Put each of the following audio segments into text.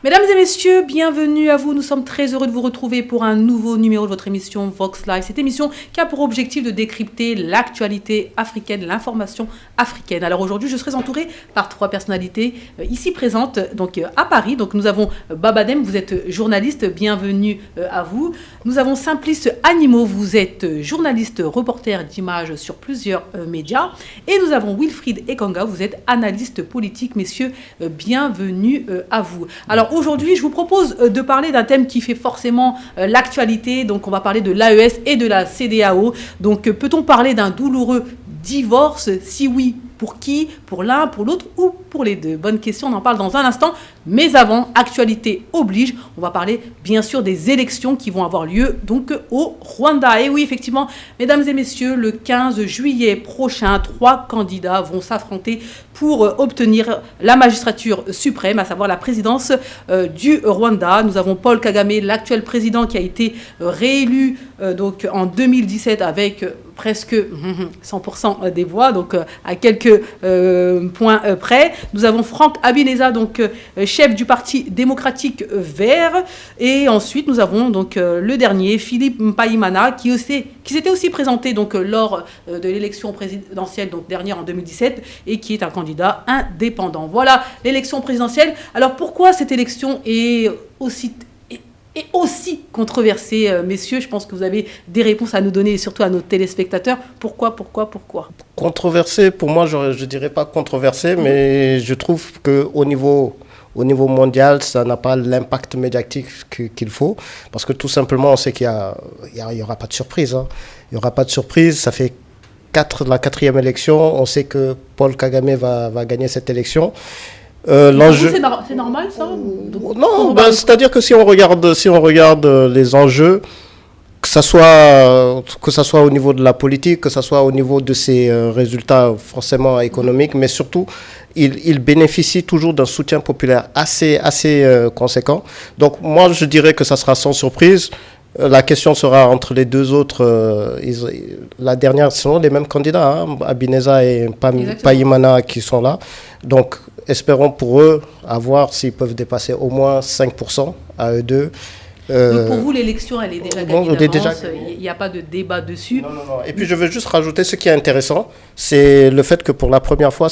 Mesdames et messieurs, bienvenue à vous. Nous sommes très heureux de vous retrouver pour un nouveau numéro de votre émission Vox Live. Cette émission qui a pour objectif de décrypter l'actualité africaine, l'information africaine. Alors aujourd'hui, je serai entourée par trois personnalités ici présentes donc, à Paris. Donc nous avons Babadem, vous êtes journaliste, bienvenue à vous. Nous avons Simplice Animaux, vous êtes journaliste, reporter d'images sur plusieurs médias. Et nous avons Wilfried Ekanga, vous êtes analyste politique. Messieurs, bienvenue à vous. Alors aujourd'hui, je vous propose de parler d'un thème qui fait forcément l'actualité. Donc, on va parler de l'AES et de la CEDEAO. Donc, peut-on parler d'un douloureux divorce? Si oui, pour qui? Pour l'un, pour l'autre ou pour les deux? Bonne question, on en parle dans un instant. Mais avant, actualité oblige, on va parler bien sûr des élections qui vont avoir lieu donc au Rwanda. Et oui, effectivement, mesdames et messieurs, le 15 juillet prochain, 3 candidats vont s'affronter pour obtenir la magistrature suprême, à savoir la présidence du Rwanda. Nous avons Paul Kagame, l'actuel président qui a été réélu donc en 2017 avec presque 100% des voix, donc à quelques points près. Nous avons Franck Habineza, donc chef du Parti démocratique vert. Et ensuite, nous avons donc le dernier, Philippe Mpayimana, qui s'était aussi présenté donc, lors de l'élection présidentielle, donc dernière en 2017, et qui est un candidat indépendant. Voilà l'élection présidentielle. Alors pourquoi cette élection est aussi controversée, messieurs? Je pense que vous avez des réponses à nous donner, et surtout à nos téléspectateurs. Pourquoi Controversée, pour moi, je ne dirais pas controversée, mais je trouve qu'au niveau mondial, ça n'a pas l'impact médiatique qu'il faut, parce que tout simplement, on sait qu'il y aura pas de surprise. Hein. Il n'y aura pas de surprise, ça fait la quatrième élection, on sait que Paul Kagame va gagner cette élection. L'enjeu... C'est normal ça? Non, c'est-à-dire que si on regarde les enjeux, que ça soit au niveau de la politique, que ça soit au niveau de ses résultats forcément économiques, mais surtout, il bénéficie toujours d'un soutien populaire assez conséquent. Donc moi, je dirais que ça sera sans surprise. La question sera entre les deux autres. La dernière, ce sont les mêmes candidats, hein, Habineza et Mpayimana qui sont là. Donc, espérons pour eux à voir s'ils peuvent dépasser au moins 5% à eux deux. Donc pour vous, l'élection, elle est déjà gagnée d'avance, il n'y a pas de débat dessus. Non. Et puis je veux juste rajouter ce qui est intéressant, c'est le fait que pour la première fois,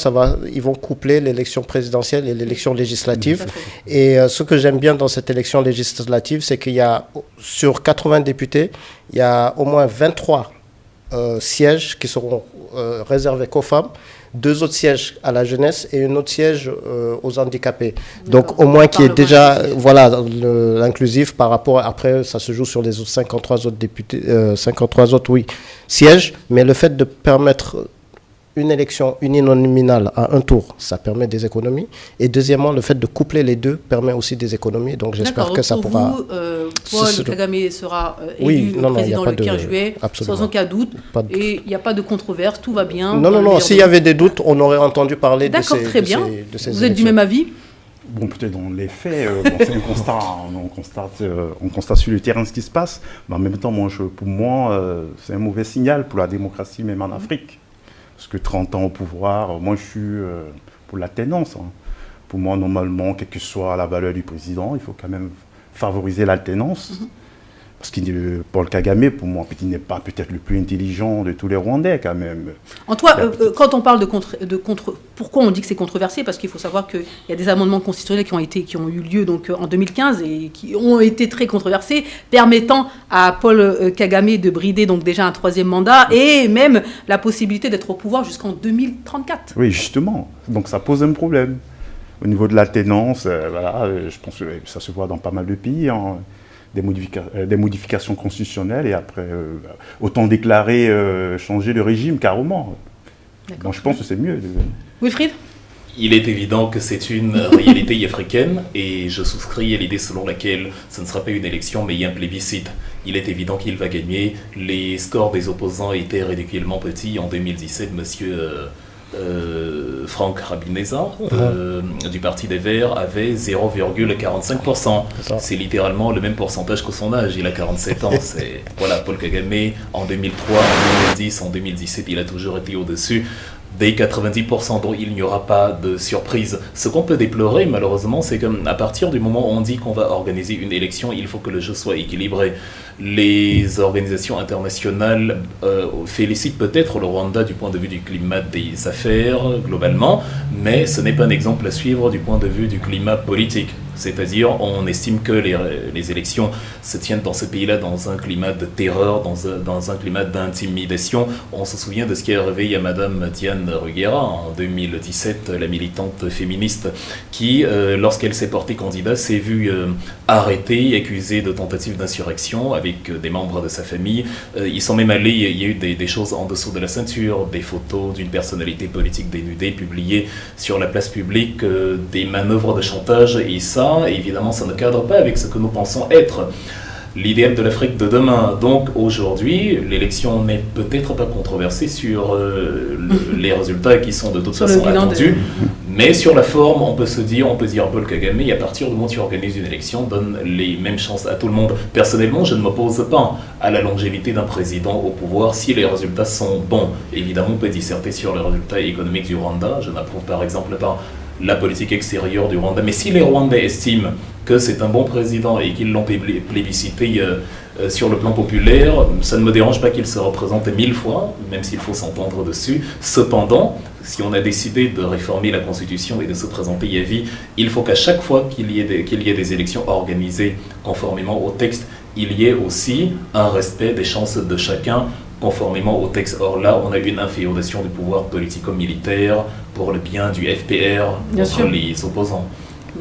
ils vont coupler l'élection présidentielle et l'élection législative. Et ce que j'aime bien dans cette élection législative, c'est qu'il y a, sur 80 députés, il y a au moins 23 sièges qui seront réservés qu'aux femmes, 2 autres sièges à la jeunesse et un autre siège aux handicapés. Donc au moins qui est déjà l'inclusif par rapport, après ça se joue sur les autres 53 autres députés, 53 autres sièges, mais le fait de permettre une élection uninominale à un tour, ça permet des économies. Et deuxièmement, le fait de coupler les deux permet aussi des économies. Donc j'espère que ça pourra... Paul Kagame sera élu président le 15 juillet, sans aucun doute. Et il n'y a pas de controverse, tout va bien. Non, s'il y avait des doutes, on aurait entendu parler de ces très bien. De ces Vous êtes du même avis? Bon, peut-être dans les faits, c'est un constat. On constate sur le terrain ce qui se passe. Mais en même temps, pour moi, c'est un mauvais signal pour la démocratie, même en Afrique. Parce que 30 ans au pouvoir, moi je suis pour l'alternance. Hein. Pour moi, normalement, quelle que soit la valeur du président, il faut quand même favoriser l'alternance. Parce que Paul Kagame, pour moi, il n'est pas peut-être le plus intelligent de tous les Rwandais, quand même. Quand on parle pourquoi on dit que c'est controversé? Parce qu'il faut savoir qu'il y a des amendements constitutionnels qui ont eu lieu donc, en 2015 et qui ont été très controversés, permettant à Paul Kagame de brider donc, déjà un 3e mandat et même la possibilité d'être au pouvoir jusqu'en 2034. Oui, justement. Donc ça pose un problème. Au niveau de l'alternance, je pense que ça se voit dans pas mal de pays. Hein. Des modifications constitutionnelles et après, autant déclarer changer de régime carrément. Donc je pense que c'est mieux. Wilfried? Il est évident que c'est une réalité africaine et je souscris à l'idée selon laquelle ce ne sera pas une élection mais un plébiscite. Il est évident qu'il va gagner. Les scores des opposants étaient ridiculement petits. En 2017, monsieur Franck Habineza du Parti des Verts avait 0,45%. C'est littéralement le même pourcentage que son âge. Il a 47 ans. Voilà, Paul Kagame, en 2003, en 2010, en 2017, il a toujours été au-dessus des 90% dont il n'y aura pas de surprise. Ce qu'on peut déplorer, malheureusement, c'est qu'à partir du moment où on dit qu'on va organiser une élection, il faut que le jeu soit équilibré. Les organisations internationales félicitent peut-être le Rwanda du point de vue du climat des affaires, globalement, mais ce n'est pas un exemple à suivre du point de vue du climat politique. C'est-à-dire, on estime que les élections se tiennent dans ce pays-là dans un climat de terreur, dans un climat d'intimidation. On se souvient de ce qui est arrivé à Madame Diane Rwigara en 2017, la militante féministe, qui, lorsqu'elle s'est portée candidat, s'est vue arrêtée, accusée de tentative d'insurrection avec des membres de sa famille. Ils sont même allés, il y a eu des choses en dessous de la ceinture, des photos d'une personnalité politique dénudée publiées sur la place publique, des manœuvres de chantage, et ça, évidemment, ça ne cadre pas avec ce que nous pensons être l'idéal de l'Afrique de demain. Donc aujourd'hui, l'élection n'est peut-être pas controversée sur les résultats qui sont de toute façon attendus, mais sur la forme, on peut dire Paul Kagame, à partir du moment où tu organises une élection, donne les mêmes chances à tout le monde. Personnellement, je ne m'oppose pas à la longévité d'un président au pouvoir si les résultats sont bons. Évidemment, on peut disserter sur les résultats économiques du Rwanda. Je n'approuve par exemple pas la politique extérieure du Rwanda. Mais si les Rwandais estiment que c'est un bon président et qu'ils l'ont plébiscité sur le plan populaire, ça ne me dérange pas qu'il se représente 1000 fois, même s'il faut s'entendre dessus. Cependant, si on a décidé de réformer la Constitution et de se présenter à vie, il faut qu'à chaque fois qu'il y ait des élections organisées conformément au texte, il y ait aussi un respect des chances de chacun conformément au texte. Or là, on a une inféodation du pouvoir politico-militaire pour le bien du FPR contre les opposants.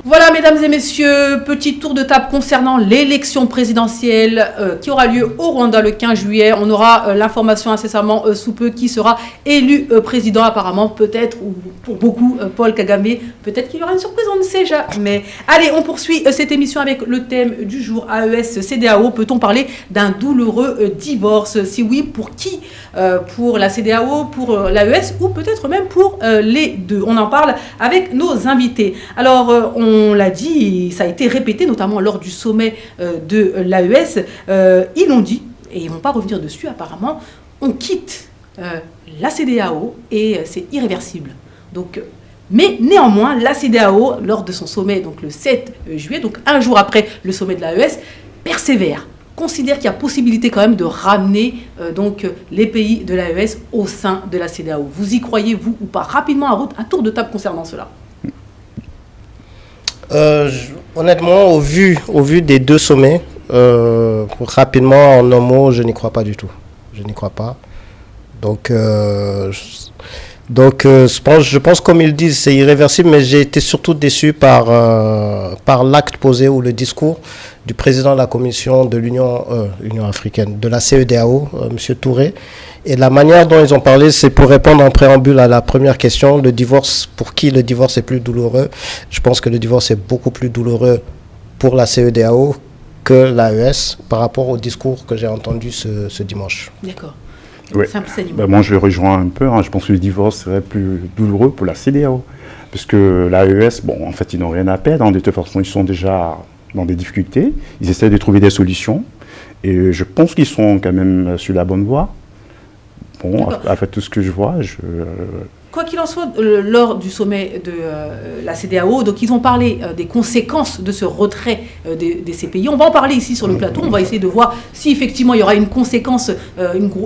Voilà, mesdames et messieurs, petit tour de table concernant l'élection présidentielle qui aura lieu au Rwanda le 15 juillet. On aura l'information incessamment sous peu qui sera élu président, apparemment, peut-être, ou pour beaucoup, Paul Kagame. Peut-être qu'il y aura une surprise, on ne sait jamais. Allez, on poursuit cette émission avec le thème du jour, AES-CEDEAO. Peut-on parler d'un douloureux divorce? Si oui, pour qui? Pour la CEDEAO, pour l'AES ou peut-être même pour les deux? On en parle avec nos invités. Alors, on l'a dit, ça a été répété, notamment lors du sommet de l'AES. Ils l'ont dit, et ils ne vont pas revenir dessus apparemment, on quitte la CEDEAO et c'est irréversible. Donc, mais néanmoins, la CEDEAO, lors de son sommet, donc le 7 juillet, donc un jour après le sommet de l'AES, persévère, considère qu'il y a possibilité quand même de ramener donc les pays de l'AES au sein de la CEDEAO. Vous y croyez, vous, ou pas? Rapidement, un tour de table concernant cela. Honnêtement, au vu des deux sommets, rapidement, en un mot, je n'y crois pas du tout. Je n'y crois pas. Donc, je pense, comme ils disent, c'est irréversible, mais j'ai été surtout déçu par l'acte posé ou le discours du président de la commission de l'Union africaine, de la CEDEAO, M. Touré. Et la manière dont ils ont parlé, c'est pour répondre en préambule à la première question, le divorce, pour qui le divorce est plus douloureux? Je pense que le divorce est beaucoup plus douloureux pour la CEDEAO que l'AES par rapport au discours que j'ai entendu ce dimanche. D'accord. Oui. Moi, je rejoins un peu. Je pense que le divorce serait plus douloureux pour la CEDEAO. Parce que l'AES, en fait, ils n'ont rien à perdre. De toute façon, ils sont déjà dans des difficultés. Ils essaient de trouver des solutions. Et je pense qu'ils sont quand même sur la bonne voie. Après tout ce que je vois, Quoi qu'il en soit, lors du sommet de la CEDEAO, donc ils ont parlé des conséquences de ce retrait de ces pays. On va en parler ici sur le plateau. On va essayer de voir si effectivement il y aura une conséquence,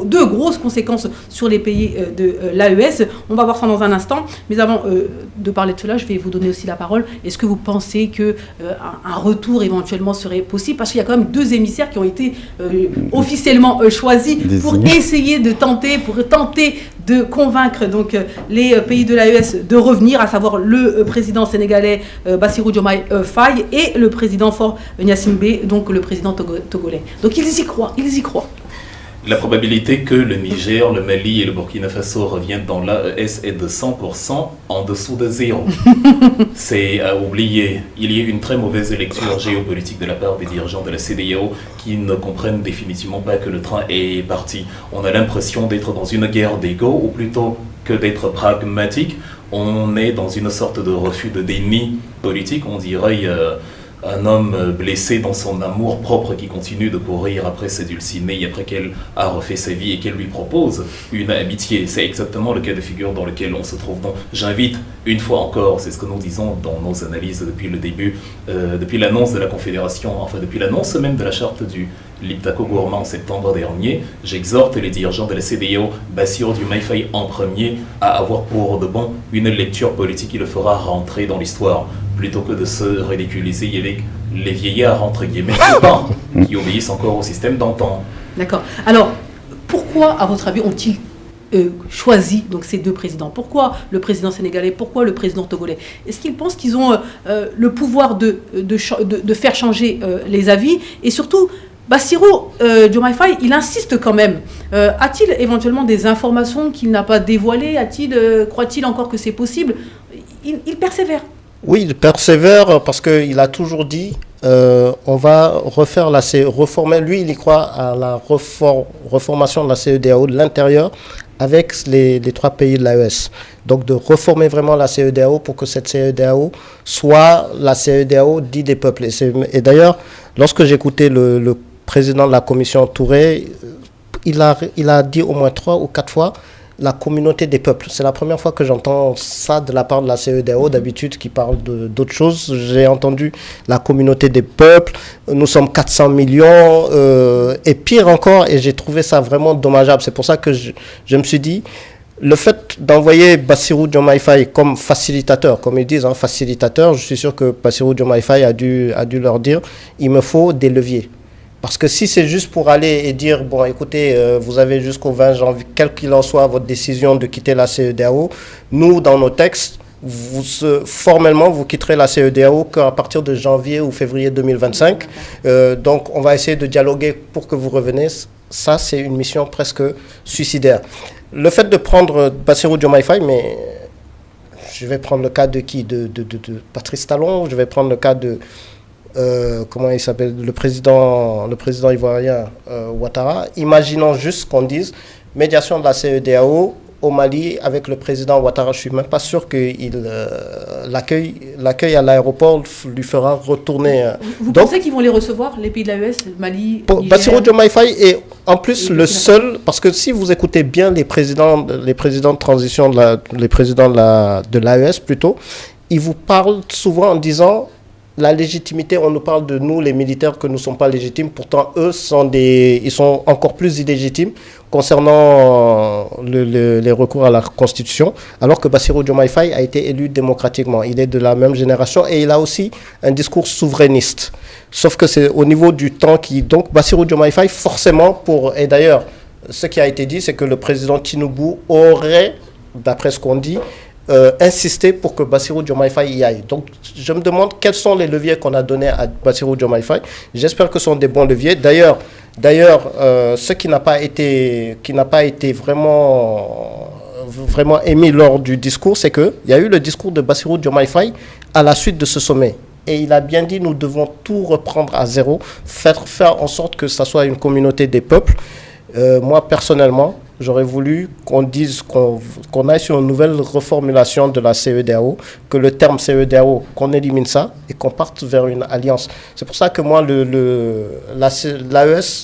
deux grosses conséquences sur les pays de l'AES. On va voir ça dans un instant. Mais avant de parler de cela, je vais vous donner aussi la parole. Est-ce que vous pensez qu'un retour éventuellement serait possible? Parce qu'il y a quand même deux émissaires qui ont été officiellement choisis pour essayer de tenter de convaincre donc les pays de l'AES de revenir, à savoir le président sénégalais Bassirou Diomaye Faye et le président Faure Gnassingbé, donc le président togolais. Donc ils y croient. La probabilité que le Niger, le Mali et le Burkina Faso reviennent dans l'AES est de 100% en dessous de zéro. C'est à oublier. Il y a eu une très mauvaise lecture géopolitique de la part des dirigeants de la CEDEAO qui ne comprennent définitivement pas que le train est parti. On a l'impression d'être dans une guerre d'ego, ou plutôt que d'être pragmatique. On est dans une sorte de refus de déni politique, on dirait... un homme blessé dans son amour propre qui continue de courir après ses dulcinées après qu'elle a refait sa vie et qu'elle lui propose une amitié. C'est exactement le cas de figure dans lequel on se trouve. Donc j'invite une fois encore, c'est ce que nous disons dans nos analyses depuis le début, depuis l'annonce de la Confédération, enfin depuis l'annonce même de la charte du Liptako Gourma en septembre dernier, j'exhorte les dirigeants de la CEDEAO, Bassirou Diomaye Faye en premier, à avoir pour de bon une lecture politique qui le fera rentrer dans l'histoire, plutôt que de se ridiculiser avec les vieillards, entre guillemets, qui obéissent encore au système d'antan. D'accord. Alors, pourquoi, à votre avis, ont-ils choisi donc, ces deux présidents? Pourquoi le président sénégalais? Pourquoi le président togolais? Est-ce qu'ils pensent qu'ils ont le pouvoir de faire changer les avis? Et surtout, Bassirou Diomaye Faye, il insiste quand même. A-t-il éventuellement des informations qu'il n'a pas dévoilées? Croit-il encore que c'est possible? Il persévère. Oui, il persévère parce qu'il a toujours dit on va refaire reformer. Lui, il y croit à la reformation de la CEDEAO de l'intérieur avec les 3 pays de l'AES. Donc de reformer vraiment la CEDEAO pour que cette CEDEAO soit la CEDEAO dite des peuples. Et d'ailleurs, lorsque j'écoutais le président de la commission Touré, il a dit au moins 3 ou 4 fois la communauté des peuples. C'est la première fois que j'entends ça de la part de la CEDEAO, d'habitude qui parle d'autres choses. J'ai entendu la communauté des peuples, nous sommes 400 millions, et pire encore, et j'ai trouvé ça vraiment dommageable. C'est pour ça que je me suis dit, le fait d'envoyer Bassirou Diomaye Faye comme facilitateur, comme ils disent, facilitateur, je suis sûr que Bassirou Diomaye Faye a dû leur dire, il me faut des leviers. Parce que si c'est juste pour aller et dire, bon, écoutez, vous avez jusqu'au 20 janvier, quel qu'il en soit votre décision de quitter la CEDEAO, nous, dans nos textes, formellement, vous quitterez la CEDEAO qu'à partir de janvier ou février 2025. Donc, on va essayer de dialoguer pour que vous reveniez. Ça, c'est une mission presque suicidaire. Le fait de prendre Bassirou Diomaye Faye, mais je vais prendre le cas de qui? De Patrice Talon, je vais prendre le cas de... comment il s'appelle, le président ivoirien Ouattara. Imaginons juste qu'on dise médiation de la CEDEAO au Mali avec le président Ouattara. Je ne suis même pas sûr que l'accueil à l'aéroport lui fera retourner. Vous pensez qu'ils vont les recevoir, les pays de l'AES, Mali, Niger? Bassirou Diomaye Faye est en plus le seul, parce que si vous écoutez bien les présidents de transition, les présidents de l'AES plutôt, ils vous parlent souvent en disant... La légitimité, on nous parle de nous, les militaires, que nous ne sommes pas légitimes. Pourtant, eux, ils sont encore plus illégitimes concernant les recours à la Constitution, alors que Bassirou Diomaye Faye a été élu démocratiquement. Il est de la même génération et il a aussi un discours souverainiste. Sauf que c'est au niveau du temps qui... Donc, Bassirou Diomaye Faye, forcément, et d'ailleurs, ce qui a été dit, c'est que le président Tinubu aurait, d'après ce qu'on dit, insister pour que Bassirou Diomaye Faye y aille. Donc, je me demande quels sont les leviers qu'on a donnés à Bassirou Diomaye Faye. J'espère que ce sont des bons leviers. D'ailleurs, ce qui n'a pas été vraiment émis lors du discours, c'est qu'il y a eu le discours de Bassirou Diomaye Faye à la suite de ce sommet. Et il a bien dit, nous devons tout reprendre à zéro, faire en sorte que ça soit une communauté des peuples. Moi, personnellement, j'aurais voulu qu'on dise qu'on aille sur une nouvelle reformulation de la CEDEAO, que le terme CEDEAO, qu'on élimine ça et qu'on parte vers une alliance. C'est pour ça que moi, l'AES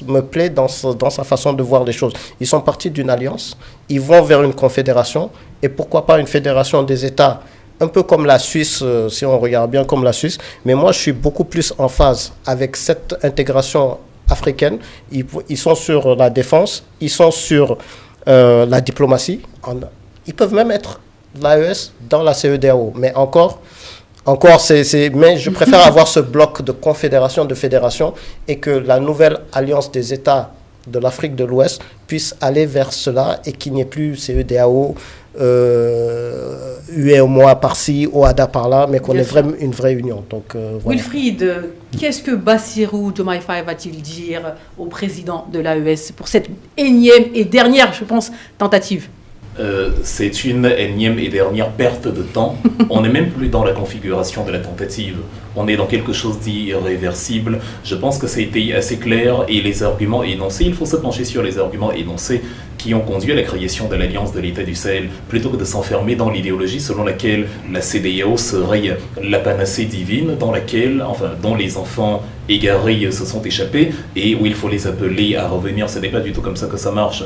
me plaît dans sa façon de voir les choses. Ils sont partis d'une alliance, ils vont vers une confédération, et pourquoi pas une fédération des États, un peu comme la Suisse, si on regarde bien comme la Suisse. Mais moi, je suis beaucoup plus en phase avec cette intégration africaine. Ils sont sur la défense, ils sont sur la diplomatie. Ils peuvent même être l'AES dans la CEDEAO. Mais mais je préfère avoir ce bloc de confédération, de fédération, et que la nouvelle alliance des États de l'Afrique de l'Ouest puisse aller vers cela et qu'il n'y ait plus CEDEAO, UEMOA par-ci, OADA par-là, mais qu'on ait vraiment une vraie union. Donc, voilà. Wilfried, qu'est-ce que Bassirou Diomaye Faye va-t-il dire au président de l'AES pour cette énième et dernière, je pense, tentative? C'est une énième et dernière perte de temps. On n'est même plus dans la configuration de la tentative. on est dans quelque chose d'irréversible. Je pense que ça a été assez clair et les arguments énoncés, il faut se pencher sur les arguments énoncés qui ont conduit à la création de l'Alliance de l'État du Sahel, plutôt que de s'enfermer dans l'idéologie selon laquelle la CEDEAO serait la panacée divine dont les enfants égarés se sont échappés et où il faut les appeler à revenir. Ce n'est pas du tout comme ça que ça marche.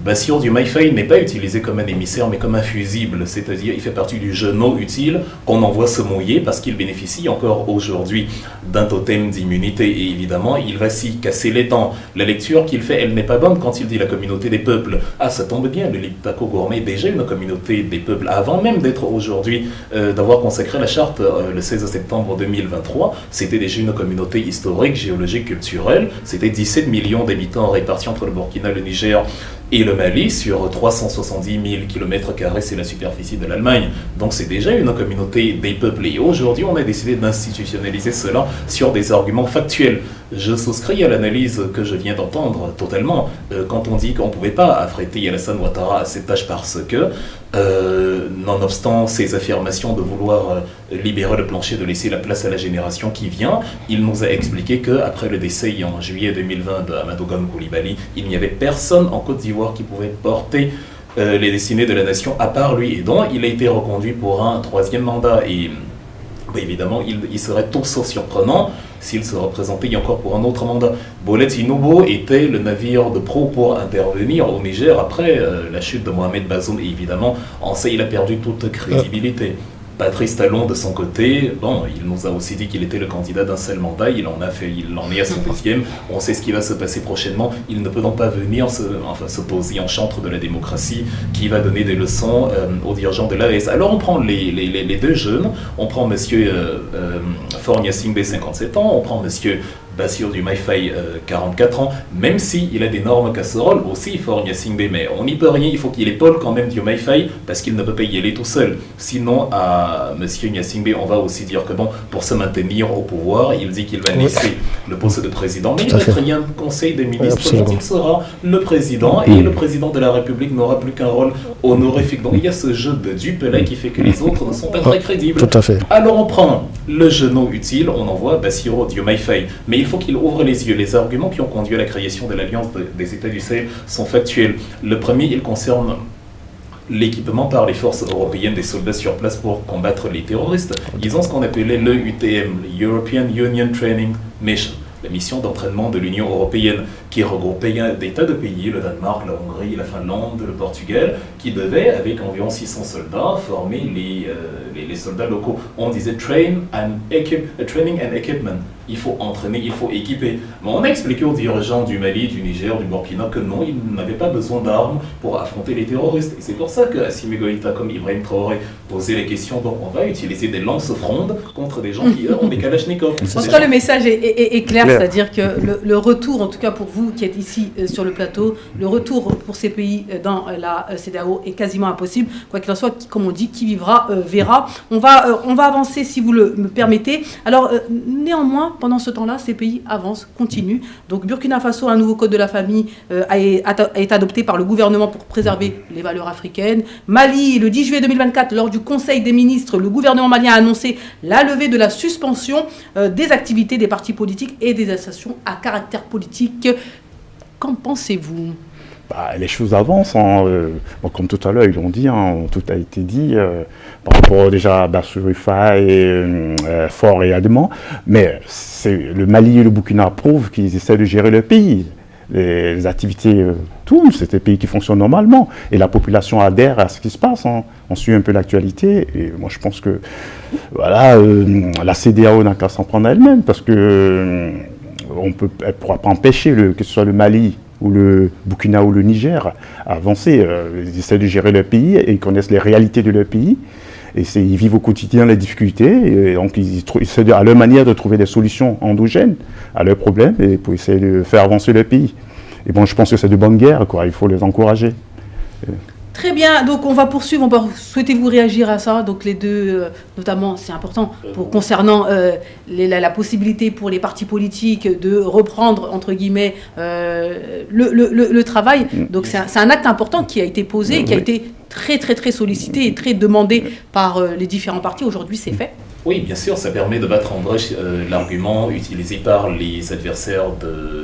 Bassirou Diomaye Faye n'est pas utilisé comme un émissaire mais comme un fusible, c'est-à-dire il fait partie du genou utile qu'on envoie se mouiller parce qu'il bénéficie encore aujourd'hui d'un totem d'immunité et évidemment il va s'y casser les dents. La lecture qu'il fait, elle n'est pas bonne quand il dit la communauté des peuples. Ah, ça tombe bien, le Liptako Gourmet est déjà une communauté des peuples avant même d'être aujourd'hui, d'avoir consacré la charte le 16 septembre 2023. C'était déjà une communauté historique, géologique, culturelle. C'était 17 millions d'habitants répartis entre le Burkina, le Niger et le Mali sur 370 000 km², c'est la superficie de l'Allemagne. Donc c'est déjà une communauté des peuples. Et aujourd'hui, on a décidé d'institutionnaliser cela sur des arguments factuels. Je souscris à l'analyse que je viens d'entendre totalement quand on dit qu'on ne pouvait pas affréter Alassane Ouattara à cette tâche parce que, nonobstant ses affirmations de vouloir libérer le plancher, de laisser la place à la génération qui vient, il nous a expliqué qu'après le décès en juillet 2020 de Amadou Gon Coulibaly, il n'y avait personne en Côte d'Ivoire qui pouvait porter les destinées de la nation à part lui. Et donc, il a été reconduit pour un troisième mandat. Et évidemment, il serait tout sauf surprenant s'il se représentait encore pour un autre mandat. Bolet Tinubu était le navire de pro pour intervenir au Niger après la chute de Mohamed Bazoum. Et évidemment, en ça, il a perdu toute crédibilité. Patrice Talon, de son côté, il nous a aussi dit qu'il était le candidat d'un seul mandat, il en est à son 10e, on sait ce qui va se passer prochainement, il ne peut donc pas venir se poser en chantre de la démocratie qui va donner des leçons aux dirigeants de l'AES. Alors on prend les deux jeunes, on prend M. Faure Gnassingbé, 57 ans, on prend M. Bassirou Diomaye Faye, 44 ans, même s'il a d'énormes casseroles, aussi Faure Gnassingbé, mais on n'y peut rien, il faut qu'il épaule quand même Diomaye Faye, parce qu'il ne peut pas y aller tout seul. Sinon, à M. Gnassingbé, on va aussi dire que pour se maintenir au pouvoir, il dit qu'il va laisser le poste de président, mais il ne fait rien conseil des ministres, dont il sera le président, et le président de la République n'aura plus qu'un rôle honorifique. Donc il y a ce jeu de dupe-là qui fait que les autres ne sont pas très crédibles. Tout à fait. Alors on prend le genou utile, on envoie Bassirou Diomaye Faye, mais il faut qu'il ouvre les yeux. Les arguments qui ont conduit à la création de l'Alliance des États du Sahel sont factuels. Le premier, il concerne l'équipement par les forces européennes des soldats sur place pour combattre les terroristes. Ils ont ce qu'on appelait le UTM, European Union Training Mission, la mission d'entraînement de l'Union européenne, qui regroupait des tas de pays, le Danemark, la Hongrie, la Finlande, le Portugal, qui devaient, avec environ 600 soldats, former les soldats locaux. On disait training and equipment. Il faut entraîner, il faut équiper. Mais on a expliqué aux dirigeants du Mali, du Niger, du Burkina que non, ils n'avaient pas besoin d'armes pour affronter les terroristes. Et c'est pour ça que Assimi Goïta, comme Ibrahim Traoré, posait les questions. Donc on va utiliser des lance-frondes contre des gens qui, eux, ont des kalachnikovs. En tout cas, le message est clair, c'est-à-dire que le retour, en tout cas pour vous qui êtes ici sur le plateau, le retour pour ces pays dans la CEDEAO est quasiment impossible. Quoi qu'il en soit, comme on dit, qui vivra verra. On va avancer si vous me permettez. Alors, néanmoins, pendant ce temps-là, ces pays avancent, continuent. Donc Burkina Faso, un nouveau code de la famille est adopté par le gouvernement pour préserver les valeurs africaines. Mali, le 10 juillet 2024, lors du Conseil des ministres, le gouvernement malien a annoncé la levée de la suspension des activités des partis politiques et des associations à caractère politique. Qu'en pensez-vous ? Les choses avancent, comme tout à l'heure, ils l'ont dit, tout a été dit par rapport déjà à Bassirou Faye, Faure et Adama, mais le Mali et le Burkina prouvent qu'ils essaient de gérer le pays. Les activités tournent, c'est des pays qui fonctionnent normalement, et la population adhère à ce qui se passe. On suit un peu l'actualité, et moi je pense que la CEDEAO n'a qu'à s'en prendre à elle-même, parce que elle ne pourra pas empêcher que ce soit le Mali ou le Burkina ou le Niger à avancer. Ils essaient de gérer leur pays et ils connaissent les réalités de leur pays. Et ils vivent au quotidien les difficultés. Et donc ils essaient à leur manière de trouver des solutions endogènes à leurs problèmes et pour essayer de faire avancer leur pays. Et je pense que c'est de bonne guerre, il faut les encourager. Très bien, donc on va poursuivre. Souhaitez-vous réagir à ça? Donc les deux, notamment, c'est important concernant la possibilité pour les partis politiques de reprendre, entre guillemets, le travail. Donc c'est un acte important qui a été posé, qui a été très sollicité et très demandé par les différents partis. Aujourd'hui, c'est fait. Oui, bien sûr, ça permet de battre en brèche l'argument utilisé par les adversaires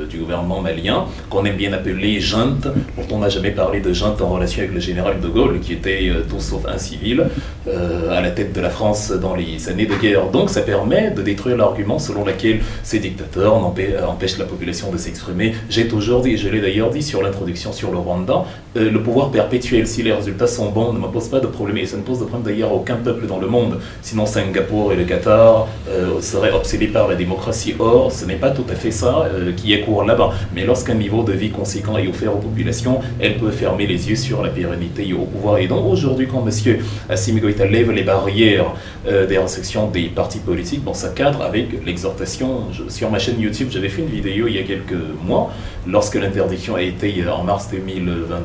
du gouvernement malien, qu'on aime bien appeler junte. Pourtant, on n'a jamais parlé de junte en relation avec le général de Gaulle, qui était tout sauf un civil, à la tête de la France dans les années de guerre. Donc ça permet de détruire l'argument selon lequel ces dictateurs empêchent la population de s'exprimer. J'ai toujours dit, je l'ai d'ailleurs dit sur l'introduction sur le Rwanda, le pouvoir perpétuel, si les résultats sont bons, ne me pose pas de problème, et ça ne pose de problème d'ailleurs à aucun peuple dans le monde. Sinon Singapour et le Qatar seraient obsédés par la démocratie. Or, ce n'est pas tout à fait ça qui est court là-bas. Mais lorsqu'un niveau de vie conséquent est offert aux populations, elle peut fermer les yeux sur la pérennité au pouvoir. Et donc aujourd'hui, quand M. Assimi Goïta lève les barrières des restrictions des partis politiques, bon, ça cadre avec l'exhortation. Sur ma chaîne YouTube, j'avais fait une vidéo il y a quelques mois, lorsque l'interdiction a été en mars 2020,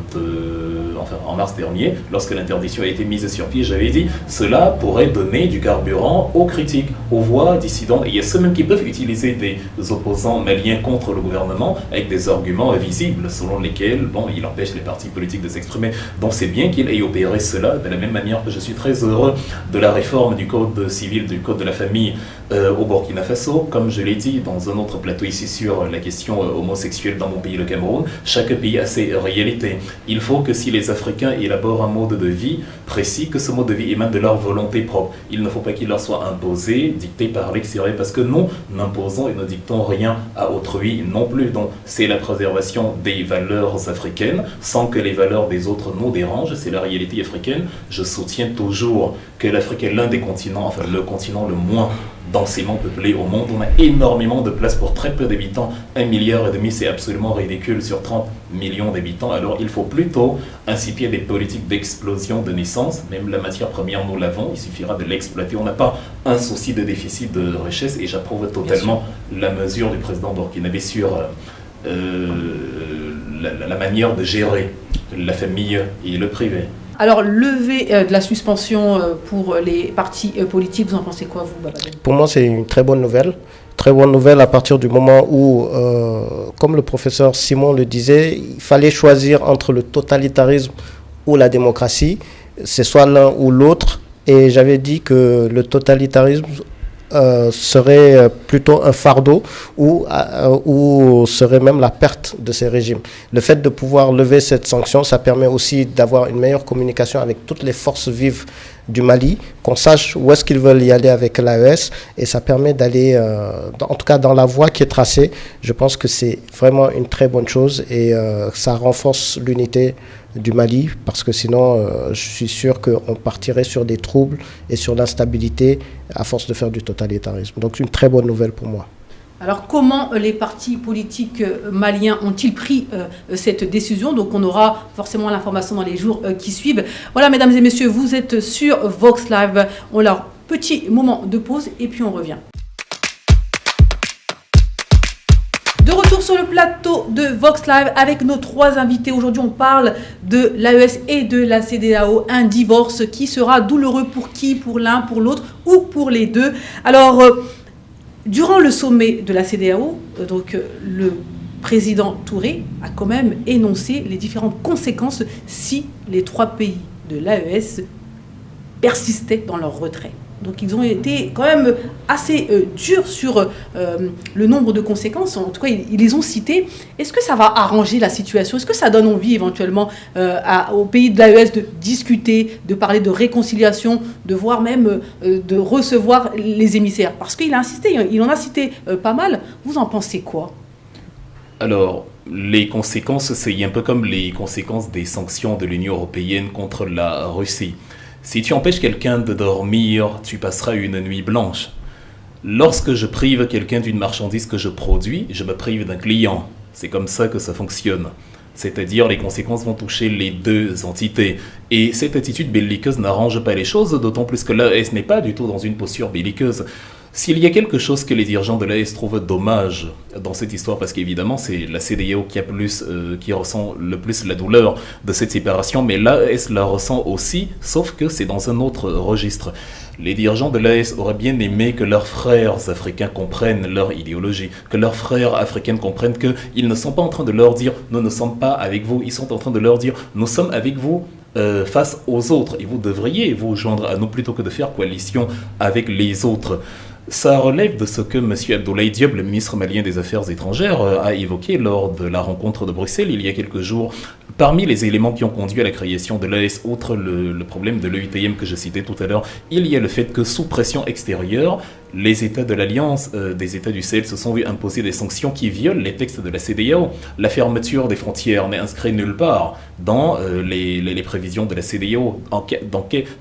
en mars dernier, lorsque l'interdiction a été mise sur pied, j'avais dit cela pourrait donner du carburant aux critiques, aux voix dissidentes. Et il y a ceux même qui peuvent utiliser des opposants maliens contre le gouvernement avec des arguments visibles selon lesquels, bon, il empêche les partis politiques de s'exprimer. Donc c'est bien qu'il ait opéré cela, de la même manière que je suis très heureux de la réforme du code civil, du code de la famille au Burkina Faso. Comme je l'ai dit dans un autre plateau ici sur la question homosexuelle dans mon pays, le Cameroun, chaque pays a ses réalités. Il faut que si les Africains élaborent un mode de vie précis, que ce mode de vie émane de leur volonté propre. Il ne faut pas qu'il leur soit imposé, dicté par l'extérieur, parce que nous n'imposons et ne dictons rien à autrui non plus. Donc c'est la préservation des valeurs africaines sans que les valeurs des autres nous dérangent. C'est la réalité africaine. Je soutiens toujours que l'Afrique est l'un des continents, enfin le continent le moins densément peuplé au monde. On a énormément de place pour très peu d'habitants. 1,5 milliard, c'est absolument ridicule sur 30 millions d'habitants. Alors il faut plutôt inciter des politiques d'explosion de naissance. Même la matière première, nous l'avons. Il suffira de l'exploiter. On n'a pas un souci de déficit de richesse et j'approuve totalement la mesure du président burkinabé sur la manière de gérer la famille et le privé. Alors, lever de la suspension pour les partis politiques, vous en pensez quoi, vous, Babadem? Pour moi, c'est une très bonne nouvelle. Très bonne nouvelle à partir du moment où, comme le professeur Simon le disait, il fallait choisir entre le totalitarisme ou la démocratie. C'est soit l'un ou l'autre. Et j'avais dit que le totalitarisme serait plutôt un fardeau ou serait même la perte de ces régimes. Le fait de pouvoir lever cette sanction, ça permet aussi d'avoir une meilleure communication avec toutes les forces vives du Mali, qu'on sache où est-ce qu'ils veulent y aller avec l'AES, et ça permet d'aller, en tout cas dans la voie qui est tracée. Je pense que c'est vraiment une très bonne chose et ça renforce l'unité du Mali, parce que sinon, je suis sûr qu'on partirait sur des troubles et sur l'instabilité à force de faire du totalitarisme. Donc, une très bonne nouvelle pour moi. Alors, comment les partis politiques maliens ont-ils pris cette décision? Donc, on aura forcément l'information dans les jours qui suivent. Voilà, mesdames et messieurs, vous êtes sur Vox Live. On a un petit moment de pause et puis on revient. De retour sur le plateau de Vox Live avec nos trois invités. Aujourd'hui, on parle de l'AES et de la CEDEAO. Un divorce qui sera douloureux pour qui? Pour l'un, pour l'autre ou pour les deux? Alors, durant le sommet de la CEDEAO, le président Touré a quand même énoncé les différentes conséquences si les trois pays de l'AES persistaient dans leur retrait. Donc ils ont été quand même assez durs sur le nombre de conséquences. En tout cas, ils les ont citées. Est-ce que ça va arranger la situation? Est-ce que ça donne envie éventuellement aux pays de l'AES de discuter, de parler de réconciliation, de voire même de recevoir les émissaires? Parce qu'il a insisté, il en a cité pas mal. Vous en pensez quoi? Alors, les conséquences, c'est un peu comme les conséquences des sanctions de l'Union européenne contre la Russie. Si tu empêches quelqu'un de dormir, tu passeras une nuit blanche. Lorsque je prive quelqu'un d'une marchandise que je produis, je me prive d'un client. C'est comme ça que ça fonctionne. C'est-à-dire, les conséquences vont toucher les deux entités. Et cette attitude belliqueuse n'arrange pas les choses, d'autant plus que l'AES n'est pas du tout dans une posture belliqueuse. S'il y a quelque chose que les dirigeants de l'AES trouvent dommage dans cette histoire, parce qu'évidemment c'est la CEDEAO qui ressent le plus la douleur de cette séparation, mais l'AES la ressent aussi, sauf que c'est dans un autre registre. Les dirigeants de l'AES auraient bien aimé que leurs frères africains comprennent leur idéologie, que leurs frères africains comprennent qu'ils ne sont pas en train de leur dire « nous ne sommes pas avec vous », ils sont en train de leur dire « nous sommes avec vous face aux autres. Et vous devriez vous joindre à nous plutôt que de faire coalition avec les autres. Ça relève de ce que M. Abdoulaye Diop, le ministre malien des Affaires étrangères, a évoqué lors de la rencontre de Bruxelles il y a quelques jours. Parmi les éléments qui ont conduit à la création de l'AES, outre le problème de l'EUTM que je citais tout à l'heure, il y a le fait que sous pression extérieure, les États de l'Alliance, des États du Sahel se sont vus imposer des sanctions qui violent les textes de la CEDEAO. La fermeture des frontières n'est inscrite nulle part dans les prévisions de la CEDEAO,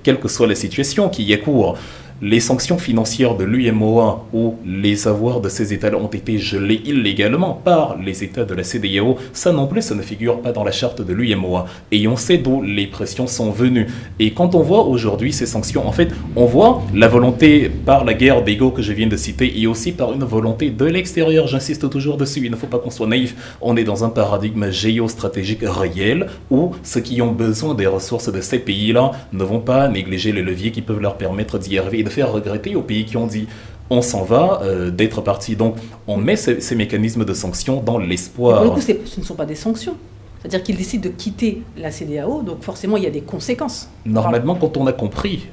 quelle que soit la situation qui y a cours. Les sanctions financières de l'UMOA ou les avoirs de ces États ont été gelés illégalement par les États de la CEDEAO. Ça non plus, ça ne figure pas dans la charte de l'UMOA. Et on sait d'où les pressions sont venues. Et quand on voit aujourd'hui ces sanctions, en fait, on voit la volonté par la guerre d'ego que je viens de citer et aussi par une volonté de l'extérieur. J'insiste toujours dessus, il ne faut pas qu'on soit naïf. On est dans un paradigme géostratégique réel où ceux qui ont besoin des ressources de ces pays-là ne vont pas négliger les leviers qui peuvent leur permettre d'y arriver. De faire regretter aux pays qui ont dit on s'en va d'être partis. Donc on met ces mécanismes de sanctions dans l'espoir. Pour le coup, ce ne sont pas des sanctions. C'est-à-dire qu'ils décident de quitter la CEDEAO, donc forcément il y a des conséquences. Normalement, quand on a compris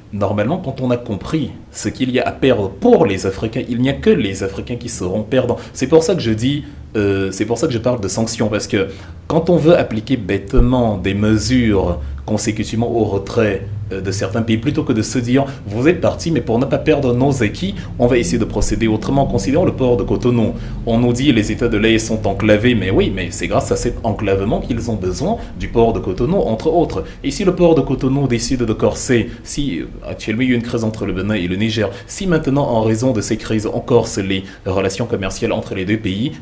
ce qu'il y a à perdre pour les Africains, il n'y a que les Africains qui seront perdants. C'est pour ça que je dis, c'est pour ça que je parle de sanctions, parce que quand on veut appliquer bêtement des mesures consécutivement au retrait de certains pays, plutôt que de se dire vous êtes partis, mais pour ne pas perdre nos acquis, on va essayer de procéder autrement. Considérons le port de Cotonou. On nous dit les États de l'AES sont enclavés, mais oui, mais c'est grâce à cet enclavement qu'ils ont besoin du port de Cotonou, entre autres. Et si le port de Cotonou décide de corser, si actuellement il y a une crise entre le Bénin et le Niger, si maintenant en raison de ces crises on corse les relations commerciales entre les deux pays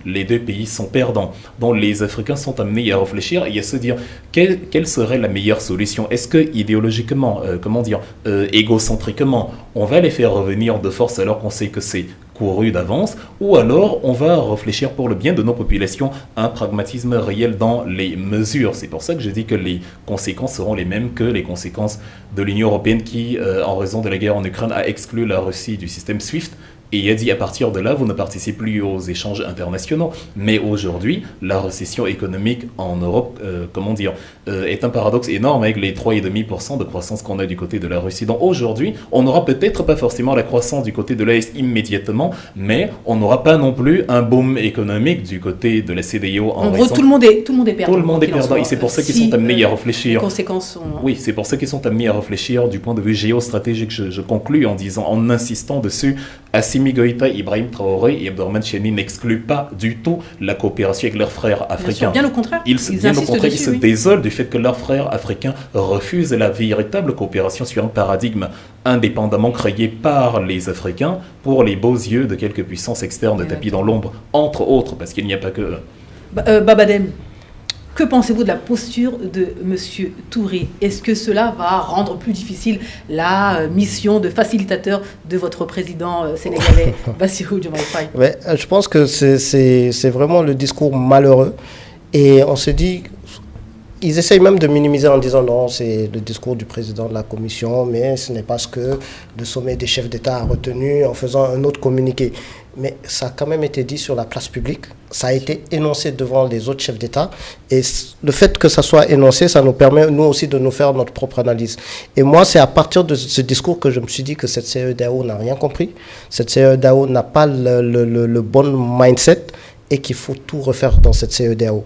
sont perdants. Donc les Africains sont amenés à réfléchir et à se dire quelle serait la meilleure solution. Est-ce que idéologiquement, égocentriquement, on va les faire revenir de force alors qu'on sait que c'est couru d'avance, ou alors on va réfléchir pour le bien de nos populations un pragmatisme réel dans les mesures. C'est pour ça que je dis que les conséquences seront les mêmes que les conséquences de l'Union européenne qui, en raison de la guerre en Ukraine, a exclu la Russie du système SWIFT. Et il a dit à partir de là, vous ne participez plus aux échanges internationaux. Mais aujourd'hui, la récession économique en Europe, est un paradoxe énorme avec les 3,5% de croissance qu'on a du côté de la Russie. Donc aujourd'hui, on n'aura peut-être pas forcément la croissance du côté de l'AES immédiatement, mais on n'aura pas non plus un boom économique du côté de la CEDEAO. En gros, tout le monde est perdant. Tout le monde est perdant. Et c'est pour ça qu'ils sont amenés à réfléchir. Les conséquences sont... Oui, c'est pour ça qu'ils sont amenés à réfléchir du point de vue géostratégique. Je conclus en insistant dessus. Assimi Goïta, Ibrahim Traoré et Abdourahmane Tiani n'excluent pas du tout la coopération avec leurs frères africains. Bien au contraire. Ils se désolent du fait que leurs frères africains refusent la véritable coopération sur un paradigme indépendamment créé par les Africains pour les beaux yeux de quelques puissances externes tapis dans l'ombre, entre autres, parce qu'il n'y a pas que... Babadem, que pensez-vous de la posture de M. Touré? Est-ce que cela va rendre plus difficile la mission de facilitateur de votre président sénégalais, Bassirou Diomaye Faye? Ouais, je pense que c'est vraiment le discours malheureux. Et on se dit, ils essayent même de minimiser en disant non, c'est le discours du président de la commission, mais ce n'est pas ce que le sommet des chefs d'État a retenu en faisant un autre communiqué. Mais ça a quand même été dit sur la place publique, ça a été énoncé devant les autres chefs d'État, et le fait que ça soit énoncé, ça nous permet nous aussi de nous faire notre propre analyse. Et moi, c'est à partir de ce discours que je me suis dit que cette CEDEAO n'a rien compris, cette CEDEAO n'a pas le bon mindset, et qu'il faut tout refaire dans cette CEDEAO.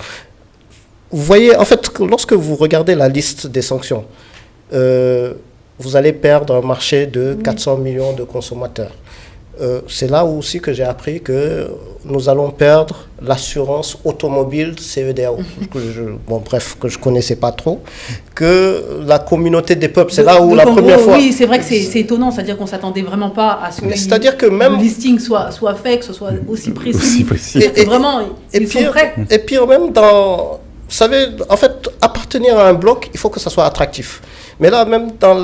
Vous voyez, en fait, lorsque vous regardez la liste des sanctions, vous allez perdre un marché de 400 millions de consommateurs. C'est là aussi que j'ai appris que nous allons perdre l'assurance automobile CEDEAO, que je connaissais pas trop, que la communauté des peuples, c'est là où la première fois... Oui, c'est vrai que c'est étonnant, c'est-à-dire qu'on s'attendait vraiment pas à ce que le listing soit fait, que ce soit aussi précis. Et vraiment, ils sont prêts. Et pire même, vous savez, en fait, appartenir à un bloc, il faut que ça soit attractif. Mais là, même dans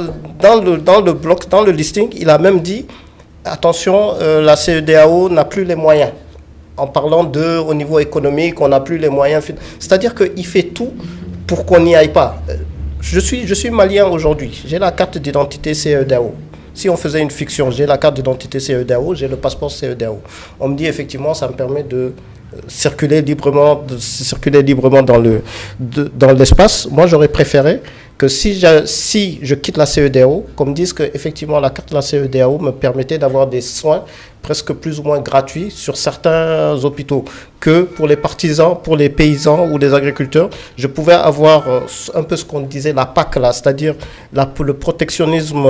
le bloc, dans le listing, il a même dit... Attention, la CEDEAO n'a plus les moyens. En parlant au niveau économique, on n'a plus les moyens. C'est-à-dire qu'il fait tout pour qu'on n'y aille pas. Je suis malien aujourd'hui. J'ai la carte d'identité CEDEAO. Si on faisait une fiction, j'ai la carte d'identité CEDEAO, j'ai le passeport CEDEAO. On me dit effectivement, ça me permet de circuler librement dans l'espace. Moi, j'aurais préféré que si je quitte la CEDEAO, comme disent que effectivement la carte de la CEDEAO me permettait d'avoir des soins presque plus ou moins gratuits sur certains hôpitaux, que pour les partisans, pour les paysans ou les agriculteurs, je pouvais avoir un peu ce qu'on disait la PAC là, c'est-à-dire le protectionnisme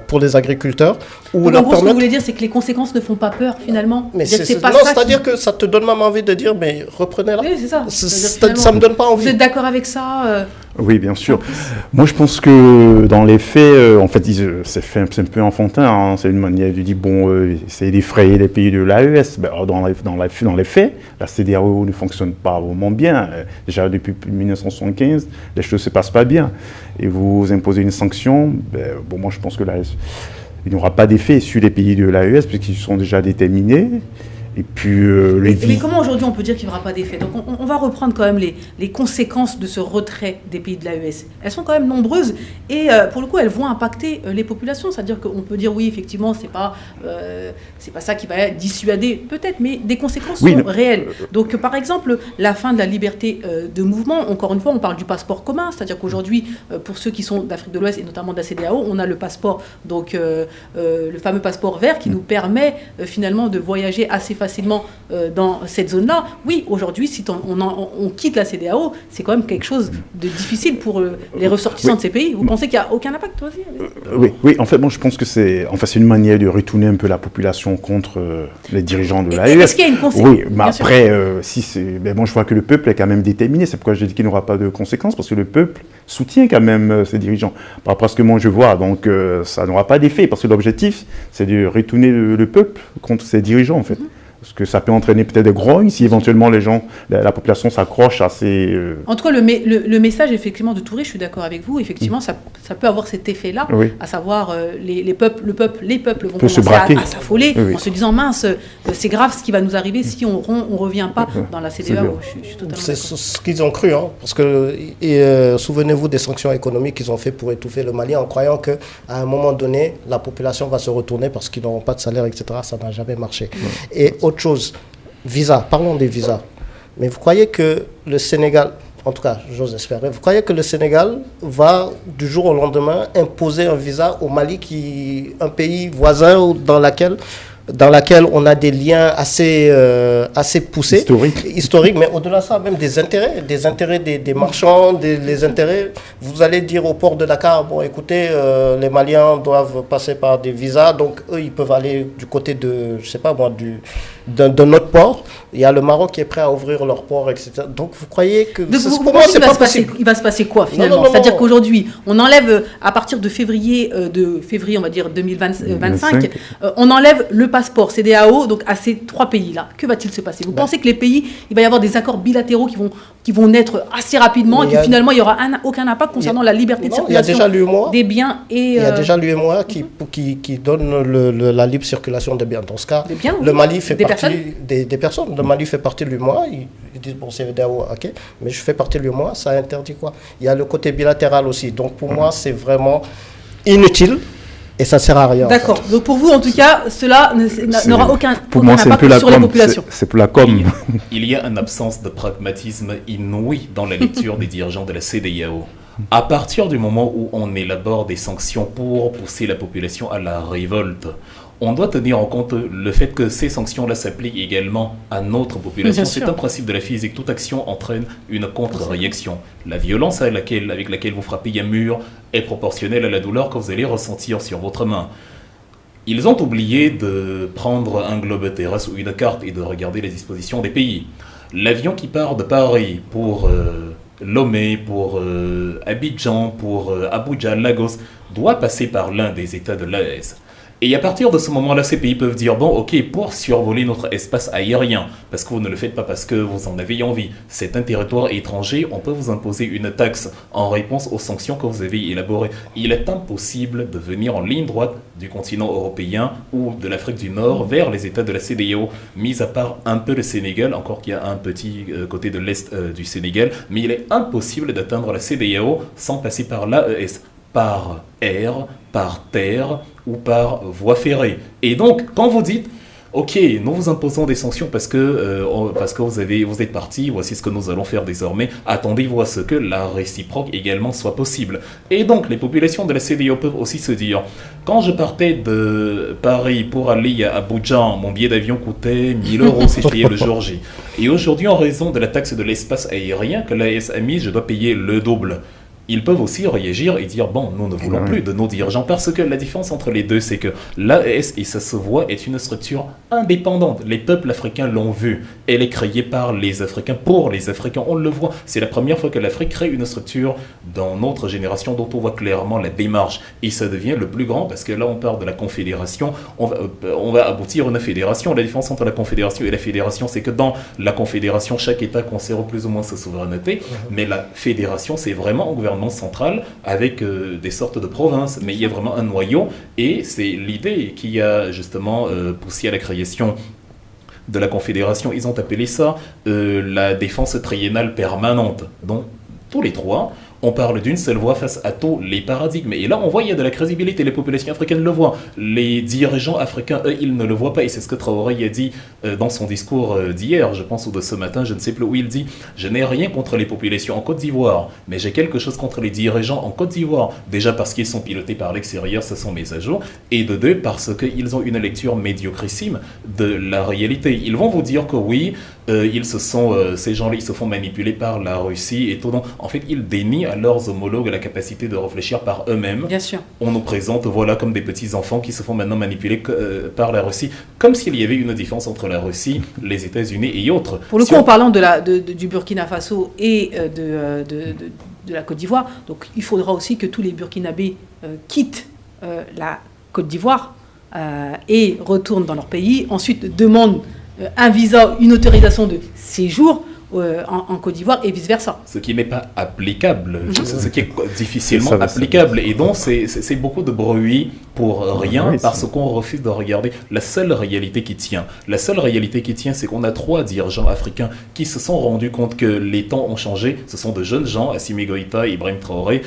pour les agriculteurs. Donc, en gros, ce que vous voulez dire, c'est que les conséquences ne font pas peur finalement. Mais c'est-à-dire que ça te donne même envie de dire, mais reprenez-la. Oui, c'est ça. Ça me donne pas envie. Vous êtes d'accord avec ça Oui, bien sûr. Moi, je pense que dans les faits, en fait, c'est un peu enfantin. Hein. C'est une manière de dire, bon, essayer d'effrayer les pays de l'AES. Ben, dans les faits, la CEDEAO ne fonctionne pas vraiment bien. Déjà, depuis 1975, les choses ne se passent pas bien. Et vous imposez une sanction, ben, bon, moi, je pense que il n'y aura pas d'effet sur les pays de l'AES, puisqu'ils sont déjà déterminés. Et puis, mais comment aujourd'hui on peut dire qu'il n'y aura pas d'effet? Donc on va reprendre quand même les conséquences de ce retrait des pays de l'AES. Elles sont quand même nombreuses et pour le coup elles vont impacter les populations. C'est-à-dire qu'on peut dire oui effectivement c'est pas ça qui va dissuader peut-être, mais des conséquences sont réelles. Donc par exemple la fin de la liberté de mouvement, encore une fois on parle du passeport commun. C'est-à-dire qu'aujourd'hui pour ceux qui sont d'Afrique de l'Ouest et notamment de la CEDEAO, on a le passeport, donc le fameux passeport vert qui nous permet finalement de voyager assez facilement dans cette zone-là. Oui, aujourd'hui, si on quitte la CEDEAO, c'est quand même quelque chose de difficile pour les ressortissants de ces pays. Vous pensez qu'il n'y a aucun impact aussi oui, en fait, moi, je pense que c'est une manière de retourner un peu la population contre les dirigeants de l'AES. Est-ce qu'il y a une conséquence? Oui, mais après, moi, je vois que le peuple est quand même déterminé. C'est pourquoi je dis qu'il n'y aura pas de conséquences, parce que le peuple soutient quand même ces dirigeants. Par rapport à ce que moi, je vois, donc ça n'aura pas d'effet, parce que l'objectif, c'est de retourner le peuple contre ces dirigeants, en fait. Parce que ça peut entraîner peut-être des grognes si éventuellement la population s'accroche à ces... En tout cas, le message effectivement de Touré, je suis d'accord avec vous, effectivement, ça peut avoir cet effet-là, à savoir les peuples vont commencer à s'affoler en se disant mince, c'est grave ce qui va nous arriver si on revient pas dans la CEDEAO. C'est ce qu'ils ont cru, hein, parce que souvenez-vous des sanctions économiques qu'ils ont fait pour étouffer le Mali en croyant qu'à un moment donné, la population va se retourner parce qu'ils n'auront pas de salaire, etc. Ça n'a jamais marché. Et autre chose, visa, parlons des visas. Mais vous croyez que le Sénégal, en tout cas, j'ose espérer, vous croyez que le Sénégal va, du jour au lendemain, imposer un visa au Mali, un pays voisin dans laquelle on a des liens assez poussés, historiques, mais au-delà de ça, même des intérêts des marchands, les intérêts, vous allez dire au port de Dakar, bon écoutez, les Maliens doivent passer par des visas, donc eux ils peuvent aller du côté de, je sais pas moi, d'un autre port. Il y a le Maroc qui est prêt à ouvrir leur port, etc. Donc vous croyez que pour moi c'est pas possible. Il va se passer quoi finalement? C'est-à-dire qu'aujourd'hui, on enlève à partir de février, on va dire 2025, on enlève le passeport CEDEAO donc à ces trois pays-là. Que va-t-il se passer? Vous pensez que les pays, il va y avoir des accords bilatéraux qui vont naître assez rapidement et que finalement il n'y aura aucun impact concernant la liberté de circulation des biens et... Il y a déjà l'UEMOA qui donne la libre circulation des biens. Dans ce cas, le Mali fait partie des personnes. Le Mali fait partie de l'UEMOA. Ils disent, bon, c'est CEDEAO, ok, mais je fais partie de l'UEMOA, ça interdit quoi? Il y a le côté bilatéral aussi. Donc pour moi, c'est vraiment inutile. Et ça ne sert à rien. D'accord. En fait. Donc pour vous, en tout cas, cela n'aura aucun impact sur la population. C'est pour la com. Il y a une absence de pragmatisme inouï dans la lecture des dirigeants de la CEDEAO. À partir du moment où on élabore des sanctions pour pousser la population à la révolte, on doit tenir en compte le fait que ces sanctions-là s'appliquent également à notre population. C'est un principe de la physique. Toute action entraîne une contre-réaction. La violence avec laquelle vous frappez un mur est proportionnelle à la douleur que vous allez ressentir sur votre main. Ils ont oublié de prendre un globe terrestre ou une carte et de regarder les dispositions des pays. L'avion qui part de Paris pour Lomé, pour Abidjan, pour Abuja, Lagos, doit passer par l'un des États de l'AES. Et à partir de ce moment-là, ces pays peuvent dire, bon, ok, pour survoler notre espace aérien, parce que vous ne le faites pas parce que vous en avez envie, c'est un territoire étranger, on peut vous imposer une taxe en réponse aux sanctions que vous avez élaborées. Il est impossible de venir en ligne droite du continent européen ou de l'Afrique du Nord vers les États de la CEDEAO, mis à part un peu le Sénégal, encore qu'il y a un petit côté de l'Est du Sénégal, mais il est impossible d'atteindre la CEDEAO sans passer par l'AES, par air, par terre ou par voie ferrée. Et donc, quand vous dites ok, nous vous imposons des sanctions parce que vous êtes parti, voici ce que nous allons faire désormais, attendez-vous à ce que la réciproque également soit possible. Et donc, les populations de la CEDEAO peuvent aussi se dire, quand je partais de Paris pour aller à Abidjan, mon billet d'avion coûtait 1000 euros si je payais le jour J. Et aujourd'hui, en raison de la taxe de l'espace aérien que l'AES a mise, je dois payer le double. Ils peuvent aussi réagir et dire, bon, nous ne voulons plus de nos dirigeants, parce que la différence entre les deux, c'est que l'AES, et ça se voit, est une structure indépendante. Les peuples africains l'ont vu. Elle est créée par les Africains, pour les Africains. On le voit. C'est la première fois que l'Afrique crée une structure dans notre génération dont on voit clairement la démarche. Et ça devient le plus grand, parce que là, on parle de la confédération. On va aboutir à une fédération. La différence entre la confédération et la fédération, c'est que dans la confédération, chaque État conserve plus ou moins sa souveraineté, mais la fédération, c'est vraiment un gouvernement central avec des sortes de provinces, mais il y a vraiment un noyau, et c'est l'idée qui a justement poussé à la création de la Confédération. Ils ont appelé ça la défense triennale permanente. Donc, tous les trois, on parle d'une seule voix face à tous les paradigmes. Et là, on voit, il y a de la crédibilité. Les populations africaines le voient. Les dirigeants africains, eux, ils ne le voient pas. Et c'est ce que Traoré a dit dans son discours d'hier, je pense, ou de ce matin, je ne sais plus où il dit. Je n'ai rien contre les populations en Côte d'Ivoire, mais j'ai quelque chose contre les dirigeants en Côte d'Ivoire. Déjà parce qu'ils sont pilotés par l'extérieur, ce sont mes ajouts. Et de deux, parce qu'ils ont une lecture médiocrissime de la réalité. Ils vont vous dire que oui, ces gens-là, ils se font manipuler par la Russie et tout. Donc, en fait, ils dénient à leurs homologues la capacité de réfléchir par eux-mêmes. Bien sûr. On nous présente, voilà, comme des petits enfants qui se font maintenant manipuler par la Russie, comme s'il y avait une différence entre la Russie, les États-Unis et autres. Pour le coup, en parlant du Burkina Faso et de la Côte d'Ivoire, donc il faudra aussi que tous les Burkinabés quittent la Côte d'Ivoire et retournent dans leur pays, ensuite demandent un visa, une autorisation de séjour en Côte d'Ivoire et vice-versa. Ce qui n'est pas applicable, ce qui est difficilement applicable. Et donc, c'est beaucoup de bruit pour rien, parce qu'on refuse de regarder la seule réalité qui tient. La seule réalité qui tient, c'est qu'on a 3 dirigeants africains qui se sont rendus compte que les temps ont changé. Ce sont de jeunes gens, Assimi Goïta et Ibrahim Traoré.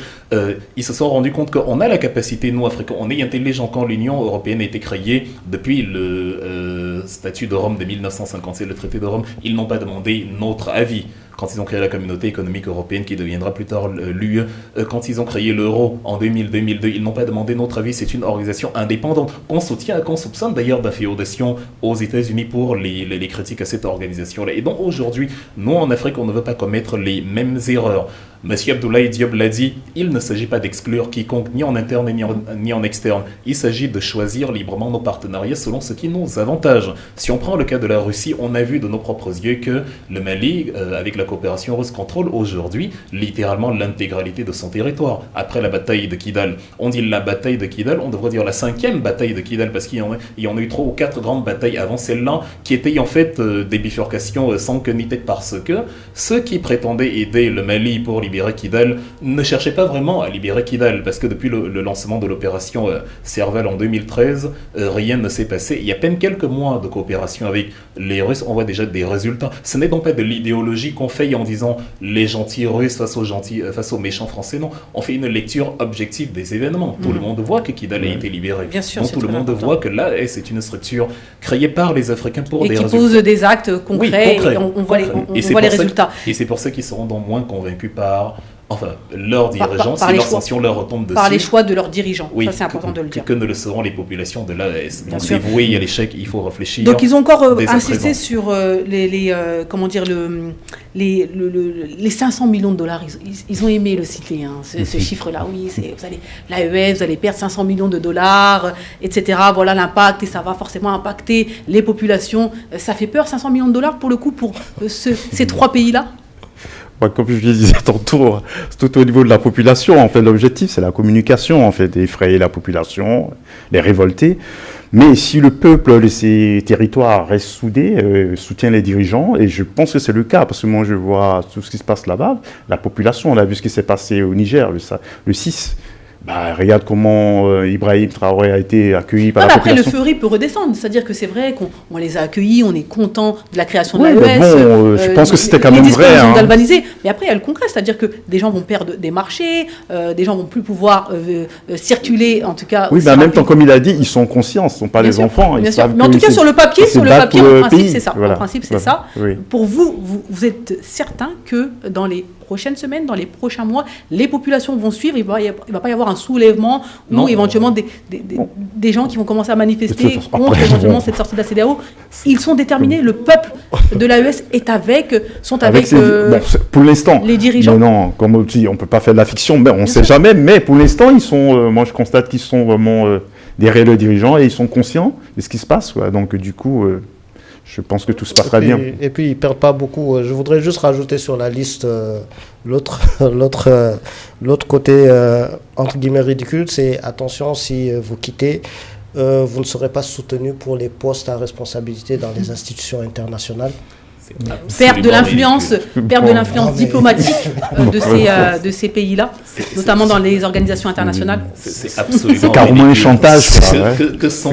Ils se sont rendus compte qu'on a la capacité, nous, Africains, on est intelligents. Quand l'Union européenne a été créée, depuis le statut de Rome de 1957, le traité de Rome, ils n'ont pas demandé notre avis. Quand ils ont créé la communauté économique européenne qui deviendra plus tard l'UE, quand ils ont créé l'euro en 2000-2002, ils n'ont pas demandé notre avis, c'est une organisation indépendante qu'on soutient, qu'on soupçonne d'ailleurs d'inféodation aux États-Unis pour les critiques à cette organisation-là. Et donc aujourd'hui, nous en Afrique, on ne veut pas commettre les mêmes erreurs. Monsieur Abdoulaye Diop l'a dit, il ne s'agit pas d'exclure quiconque, ni en interne ni en externe. Il s'agit de choisir librement nos partenariats selon ce qui nous avantage. Si on prend le cas de la Russie, on a vu de nos propres yeux que le Mali, avec la coopération russe, contrôle aujourd'hui littéralement l'intégralité de son territoire. Après la bataille de Kidal, on dit la bataille de Kidal, on devrait dire la 5e bataille de Kidal, parce qu'il y en a eu 3 ou 4 grandes batailles avant celle-là, qui étaient en fait des bifurcations sans queue ni tête, parce que ceux qui prétendaient aider le Mali pour libérer Kidal ne cherchaient pas vraiment à libérer Kidal, parce que depuis le lancement de l'opération Serval en 2013, rien ne s'est passé. Il y a à peine quelques mois de coopération avec les Russes, on voit déjà des résultats. Ce n'est donc pas de l'idéologie qu'on fait en disant les gentils Russes face aux méchants Français. Non, on fait une lecture objective des événements. Tout le monde voit que Kidal a été libéré. Bien sûr, donc, tout le monde voit que là, c'est une structure créée par les Africains pour des résultats. Et qui pose des actes concrets, et on voit les résultats. Et c'est pour ça qu'ils seront donc moins convaincus par leurs dirigeants, si leur sanction leur retombe dessus. Par les choix de leurs dirigeants, oui, ça c'est important de le dire. Que ne le seront les populations de l'AES. Donc c'est voué à l'échec, il faut réfléchir. Donc ils ont encore insisté sur les 500 millions de dollars. Ils ont aimé le citer, hein, ce chiffre-là. Oui, l'AES, vous allez perdre 500 millions de dollars, etc. Voilà l'impact, et ça va forcément impacter les populations. Ça fait peur, 500 millions de dollars pour le coup, pour ces 3 pays-là? Comme je le disais tantôt, tout au niveau de la population, en fait, l'objectif, c'est la communication, en fait, effrayer la population, les révolter. Mais si le peuple de ces territoires reste soudé, soutient les dirigeants, et je pense que c'est le cas, parce que moi, je vois tout ce qui se passe là-bas, la population, on a vu ce qui s'est passé au Niger, le 6, Regarde comment Ibrahim Traoré a été accueilli par la population. Après, l'euphorie peut redescendre. C'est-à-dire que c'est vrai qu'on les a accueillis, on est content de la création de l'AES. Je pense que c'était quand même vrai. Mais après, il y a le concret. C'est-à-dire que des gens vont perdre des marchés, des gens vont plus pouvoir circuler, en tout cas. Oui, mais en même temps, comme il a dit, ils sont conscients, ce ne sont pas les enfants. Bien sûr. Mais en tout cas, sur le papier, en principe, c'est ça. En principe, c'est ça. Pour vous, vous êtes certain que dans les prochaines semaines, dans les prochains mois, les populations vont suivre, il ne va pas y avoir un soulèvement ou éventuellement des gens qui vont commencer à manifester contre éventuellement cette sortie de la CEDEAO. Ils sont déterminés, le peuple de l'AES est avec pour l'instant, les dirigeants. Non, comme on dit, on ne peut pas faire de la fiction, mais on ne sait jamais, mais pour l'instant, ils sont, moi je constate qu'ils sont vraiment derrière le dirigeant et ils sont conscients de ce qui se passe. Donc du coup... je pense que tout se passera bien. Et puis, ils ne perdent pas beaucoup. Je voudrais juste rajouter sur la liste l'autre côté, entre guillemets, ridicule, c'est attention, si vous quittez, vous ne serez pas soutenu pour les postes à responsabilité dans les institutions internationales. Perdre de l'influence diplomatique de ces pays-là, notamment dans les organisations internationales. C'est absolument c'est carrément un chantage.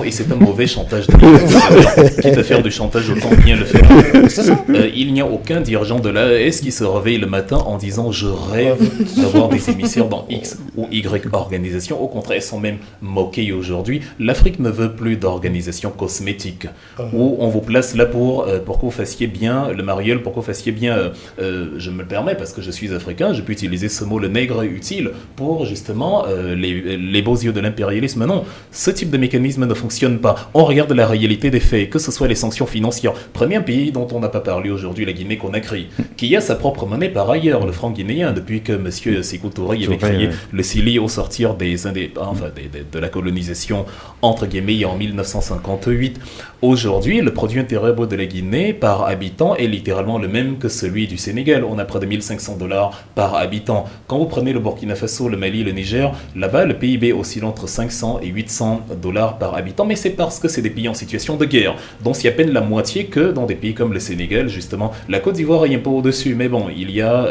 Et c'est un mauvais chantage. Quitte à faire du chantage, autant bien le faire. Il n'y a aucun dirigeant de l'AES qui se réveille le matin en disant « je rêve d'avoir des émissaires dans X ou Y organisation ». Au contraire, elles sont même moquées aujourd'hui. L'Afrique ne veut plus d'organisations cosmétiques où on vous place là pour que vous fassiez bien le mariole, pour que vous fassiez bien, je me le permets parce que je suis africain, je peux utiliser ce mot, le nègre utile, pour justement les beaux yeux de l'impérialisme. Non, ce type de mécanisme ne fonctionne pas. On regarde la réalité des faits, que ce soit les sanctions financières. Premier pays dont on n'a pas parlé aujourd'hui, la Guinée-Conakry, qui a sa propre monnaie par ailleurs, le franc guinéen, depuis que M. Sékou Touré avait créé le CILI au sortir de la colonisation entre guillemets en 1958. Aujourd'hui, le produit intérieur brut de la Guinée par habitant est littéralement le même que celui du Sénégal. On a près de 1500 $ par habitant. Quand vous prenez le Burkina Faso, le Mali, le Niger, là-bas, le PIB oscille entre 500 et 800 $ par habitant, mais c'est parce que c'est des pays en situation de guerre. Donc, c'est à peine la moitié que dans des pays comme le Sénégal, justement. La Côte d'Ivoire est un peu au-dessus, mais bon, il y a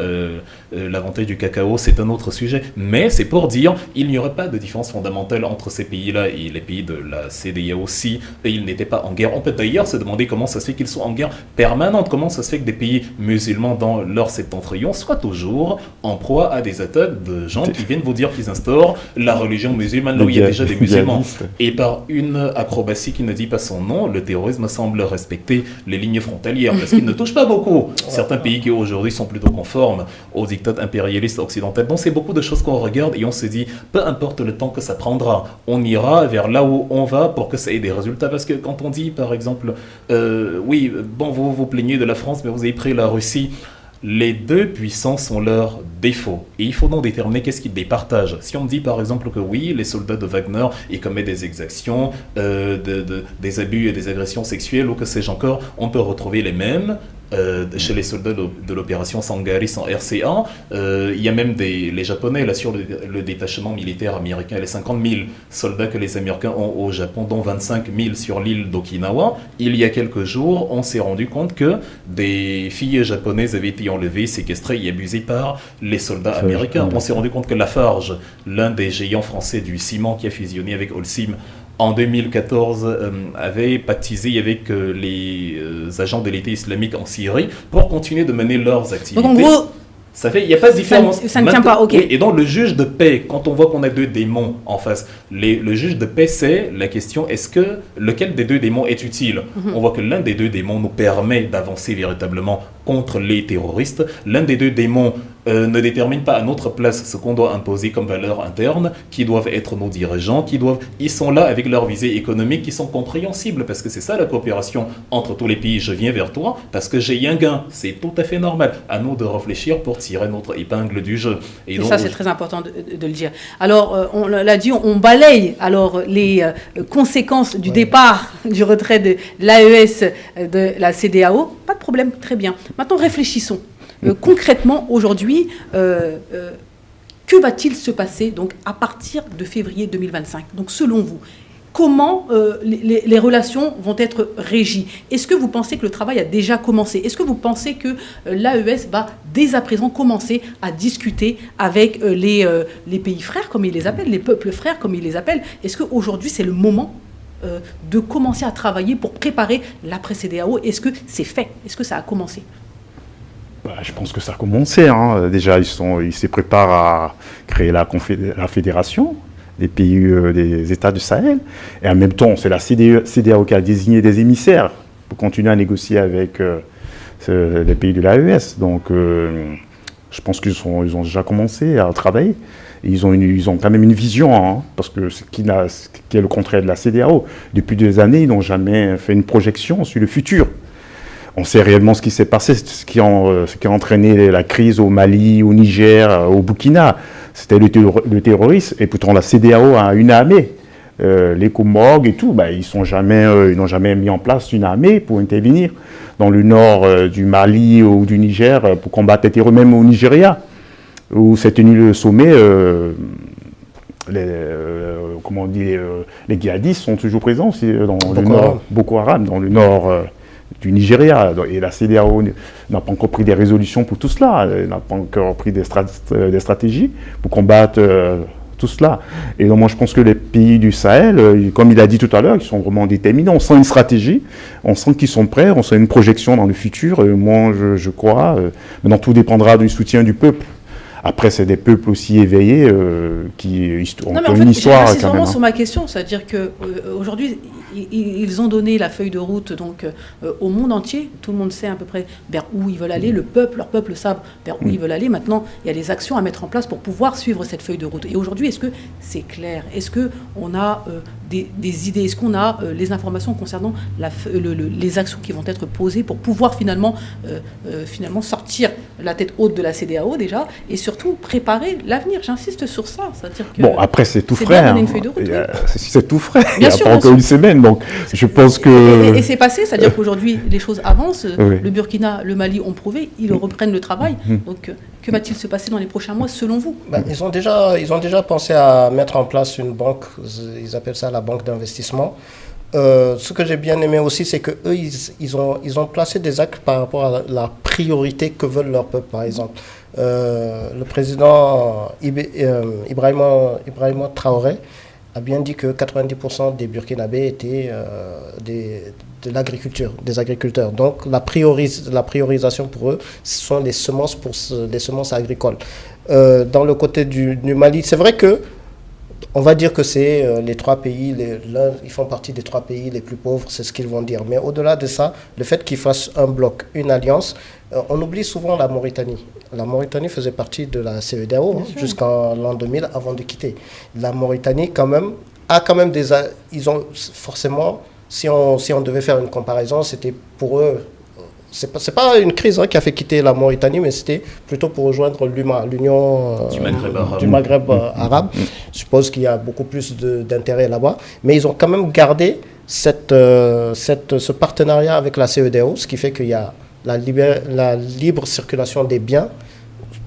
l'avantage du cacao, c'est un autre sujet. Mais c'est pour dire, il n'y aurait pas de différence fondamentale entre ces pays-là et les pays de la CEDEAO aussi. Et ils n'étaient pas en guerre. On peut d'ailleurs se demander comment ça se fait qu'ils sont en guerre permanente. Comment ça se fait que des pays musulmans dans leur septentrion soient toujours en proie à des attaques de gens qui viennent vous dire qu'ils instaurent la religion musulmane là où il y a déjà des musulmans. Et par une acrobatie qui ne dit pas son nom, le terrorisme semble respecter les lignes frontalières parce qu'il ne touche pas beaucoup certains pays qui aujourd'hui sont plutôt conformes aux dictats impérialistes occidentaux. Donc c'est beaucoup de choses qu'on regarde et on se dit, peu importe le temps que ça prendra, on ira vers là où on va pour que ça ait des résultats. Parce que quand on dit par exemple, oui, bon, vous vous plaignez de la France, mais vous avez pris la Russie. Les deux puissances ont leurs défauts. Et il faut donc déterminer qu'est-ce qui départage. Si on me dit par exemple que oui, les soldats de Wagner, ils commettent des exactions, des abus et des agressions sexuelles, ou que sais-je encore, on peut retrouver les mêmes chez les soldats de l'opération Sangaris en RCA. Il y a même les Japonais, là, sur le détachement militaire américain, les 50 000 soldats que les Américains ont au Japon, dont 25 000 sur l'île d'Okinawa. Il y a quelques jours, on s'est rendu compte que des filles japonaises avaient été enlevées, séquestrées et abusées par les soldats américains. On s'est rendu compte que Lafarge, l'un des géants français du ciment qui a fusionné avec Holcim, en 2014, avait pactisé avec les agents de l'État islamique en Syrie pour continuer de mener leurs activités. Donc en gros, ça fait, il n'y a pas de différence. Ça ne tient pas, ok. Oui, et donc le juge de paix, quand on voit qu'on a deux démons en face, le juge de paix, c'est la question, est-ce que lequel des deux démons est utile? On voit que l'un des deux démons nous permet d'avancer véritablement contre les terroristes. L'un des deux démons ne détermine pas à notre place ce qu'on doit imposer comme valeur interne, qui doivent être nos dirigeants, ils sont là avec leurs visées économiques qui sont compréhensibles, parce que c'est ça la coopération entre tous les pays. Je viens vers toi parce que j'ai un gain, c'est tout à fait normal. À nous de réfléchir pour tirer notre épingle du jeu. Et donc, ça, c'est très important de le dire. Alors, on l'a dit, on balaye alors les conséquences du départ, du retrait de l'AES de la CEDEAO. Pas de problème, très bien. Maintenant, réfléchissons. Concrètement, aujourd'hui, que va-t-il se passer donc, à partir de février 2025 ? Donc, selon vous, comment les relations vont être régies? Est-ce que vous pensez que le travail a déjà commencé? Est-ce que vous pensez que l'AES va dès à présent commencer à discuter avec les pays frères, comme ils les appellent, les peuples frères, comme ils les appellent? Est-ce qu'aujourd'hui, c'est le moment de commencer à travailler pour préparer l'après-CEDEAO? Est-ce que c'est fait? Est-ce que ça a commencé? Je pense que ça a commencé. Hein. Déjà, ils se préparent à créer la fédération des pays des États du Sahel. Et en même temps, c'est la CEDEAO qui a désigné des émissaires pour continuer à négocier avec les pays de l'AES. Donc, je pense qu'ils ont déjà commencé à travailler. Et ils ont quand même une vision, hein, parce que ce qui est le contraire de la CEDEAO. Depuis des années, ils n'ont jamais fait une projection sur le futur. On sait réellement ce qui s'est passé, ce qui a entraîné la crise au Mali, au Niger, au Burkina. C'était le terrorisme. Et pourtant, la CEDEAO a une armée. Les Comores et tout, ils n'ont jamais mis en place une armée pour intervenir dans le nord du Mali ou du Niger pour combattre les terroristes, même au Nigeria, où s'est tenu le sommet. Les djihadistes sont toujours présents aussi dans le nord, Boko Haram, dans le nord du Nigeria. Et la CEDEAO n'a pas encore pris des résolutions pour tout cela, elle n'a pas encore pris des stratégies pour combattre tout cela. Et donc moi je pense que les pays du Sahel, comme il a dit tout à l'heure, ils sont vraiment déterminés. On sent une stratégie, on sent qu'ils sont prêts, on sent une projection dans le futur. Moi je crois, maintenant tout dépendra du soutien du peuple. Après, c'est des peuples aussi éveillés qui ont une histoire. J'insiste vraiment sur ma question, c'est-à-dire qu'aujourd'hui, ils ont donné la feuille de route donc, au monde entier. Tout le monde sait à peu près vers où ils veulent aller. Leur peuple savent vers où ils veulent aller. Maintenant, il y a des actions à mettre en place pour pouvoir suivre cette feuille de route. Et aujourd'hui, est-ce que c'est clair? Est-ce qu'on a des idées? Est-ce qu'on a les informations concernant les actions qui vont être posées pour pouvoir finalement sortir la tête haute de la CEDEAO déjà, et surtout préparer l'avenir? J'insiste sur ça. C'est-à-dire que bon, après, c'est tout frais. Hein. Une feuille de route, oui. C'est tout frais. Bien il n'y a pas encore une semaine. Donc, je pense que... Et c'est passé, c'est-à-dire qu'aujourd'hui, les choses avancent. Oui. Le Burkina, le Mali ont prouvé, ils reprennent le travail. Donc, que va-t-il se passer dans les prochains mois, selon vous? Ils ont déjà pensé à mettre en place une banque, ils appellent ça la banque d'investissement. Ce que j'ai bien aimé aussi, c'est qu'eux, ils ont placé des actes par rapport à la priorité que veulent leur peuple, par exemple. Le président Ibrahima Traoré a bien dit que 90% des Burkinabés étaient de l'agriculture, des agriculteurs. Donc la priorisation pour eux, ce sont les semences agricoles. Dans le côté du Mali, c'est vrai que on va dire que c'est les trois pays, ils font partie des trois pays les plus pauvres, c'est ce qu'ils vont dire. Mais au-delà de ça, le fait qu'ils fassent un bloc, une alliance, on oublie souvent la Mauritanie. La Mauritanie faisait partie de la CEDEAO jusqu'en l'an 2000 avant de quitter. La Mauritanie, a quand même ils ont forcément, si on devait faire une comparaison, c'était pour eux. C'est pas une crise qui a fait quitter la Mauritanie, mais c'était plutôt pour rejoindre l'Union du Maghreb arabe. Je suppose qu'il y a beaucoup plus d'intérêt là-bas. Mais ils ont quand même gardé ce partenariat avec la CEDEAO, ce qui fait qu'il y a la libre circulation des biens.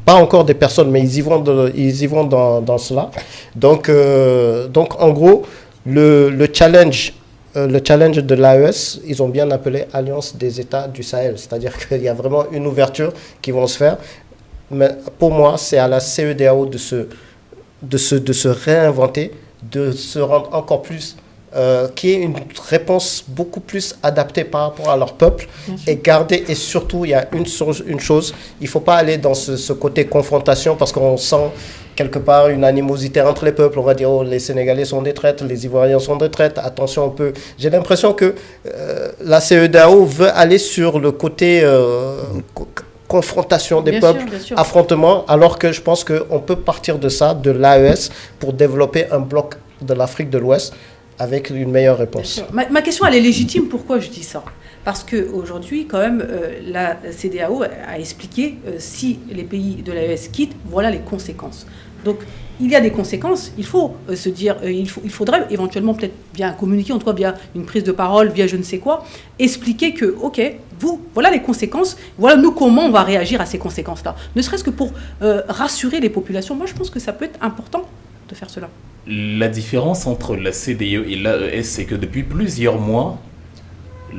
Pas encore des personnes, mais ils y vont dans cela. Donc en gros, le challenge de l'AES, ils ont bien appelé Alliance des États du Sahel. C'est-à-dire qu'il y a vraiment une ouverture qui va se faire. Mais pour moi, c'est à la CEDEAO de se réinventer, de se rendre encore plus, qui est une réponse beaucoup plus adaptée par rapport à leur peuple et garder. Et surtout, il y a une chose, il ne faut pas aller dans ce côté confrontation parce qu'on sent quelque part une animosité entre les peuples. On va dire, oh, les Sénégalais sont des traîtres, les Ivoiriens sont des traîtres, attention, j'ai l'impression que la CEDEAO veut aller sur le côté confrontation des peuples, affrontement, alors que je pense qu'on peut partir de ça, de l'AES, pour développer un bloc de l'Afrique de l'Ouest avec une meilleure réponse. Ma question, elle est légitime. Pourquoi je dis ça? Parce qu'aujourd'hui, quand même, la CEDEAO a expliqué si les pays de l'AES quittent, voilà les conséquences. Donc, il y a des conséquences. Il faut se dire, il faudrait éventuellement peut-être via un communiqué, en tout cas via une prise de parole, via je ne sais quoi, expliquer que, ok, voilà les conséquences, voilà nous comment on va réagir à ces conséquences-là. Ne serait-ce que pour rassurer les populations. Moi, je pense que ça peut être important de faire cela? La différence entre la CEDEAO et l'AES, c'est que depuis plusieurs mois,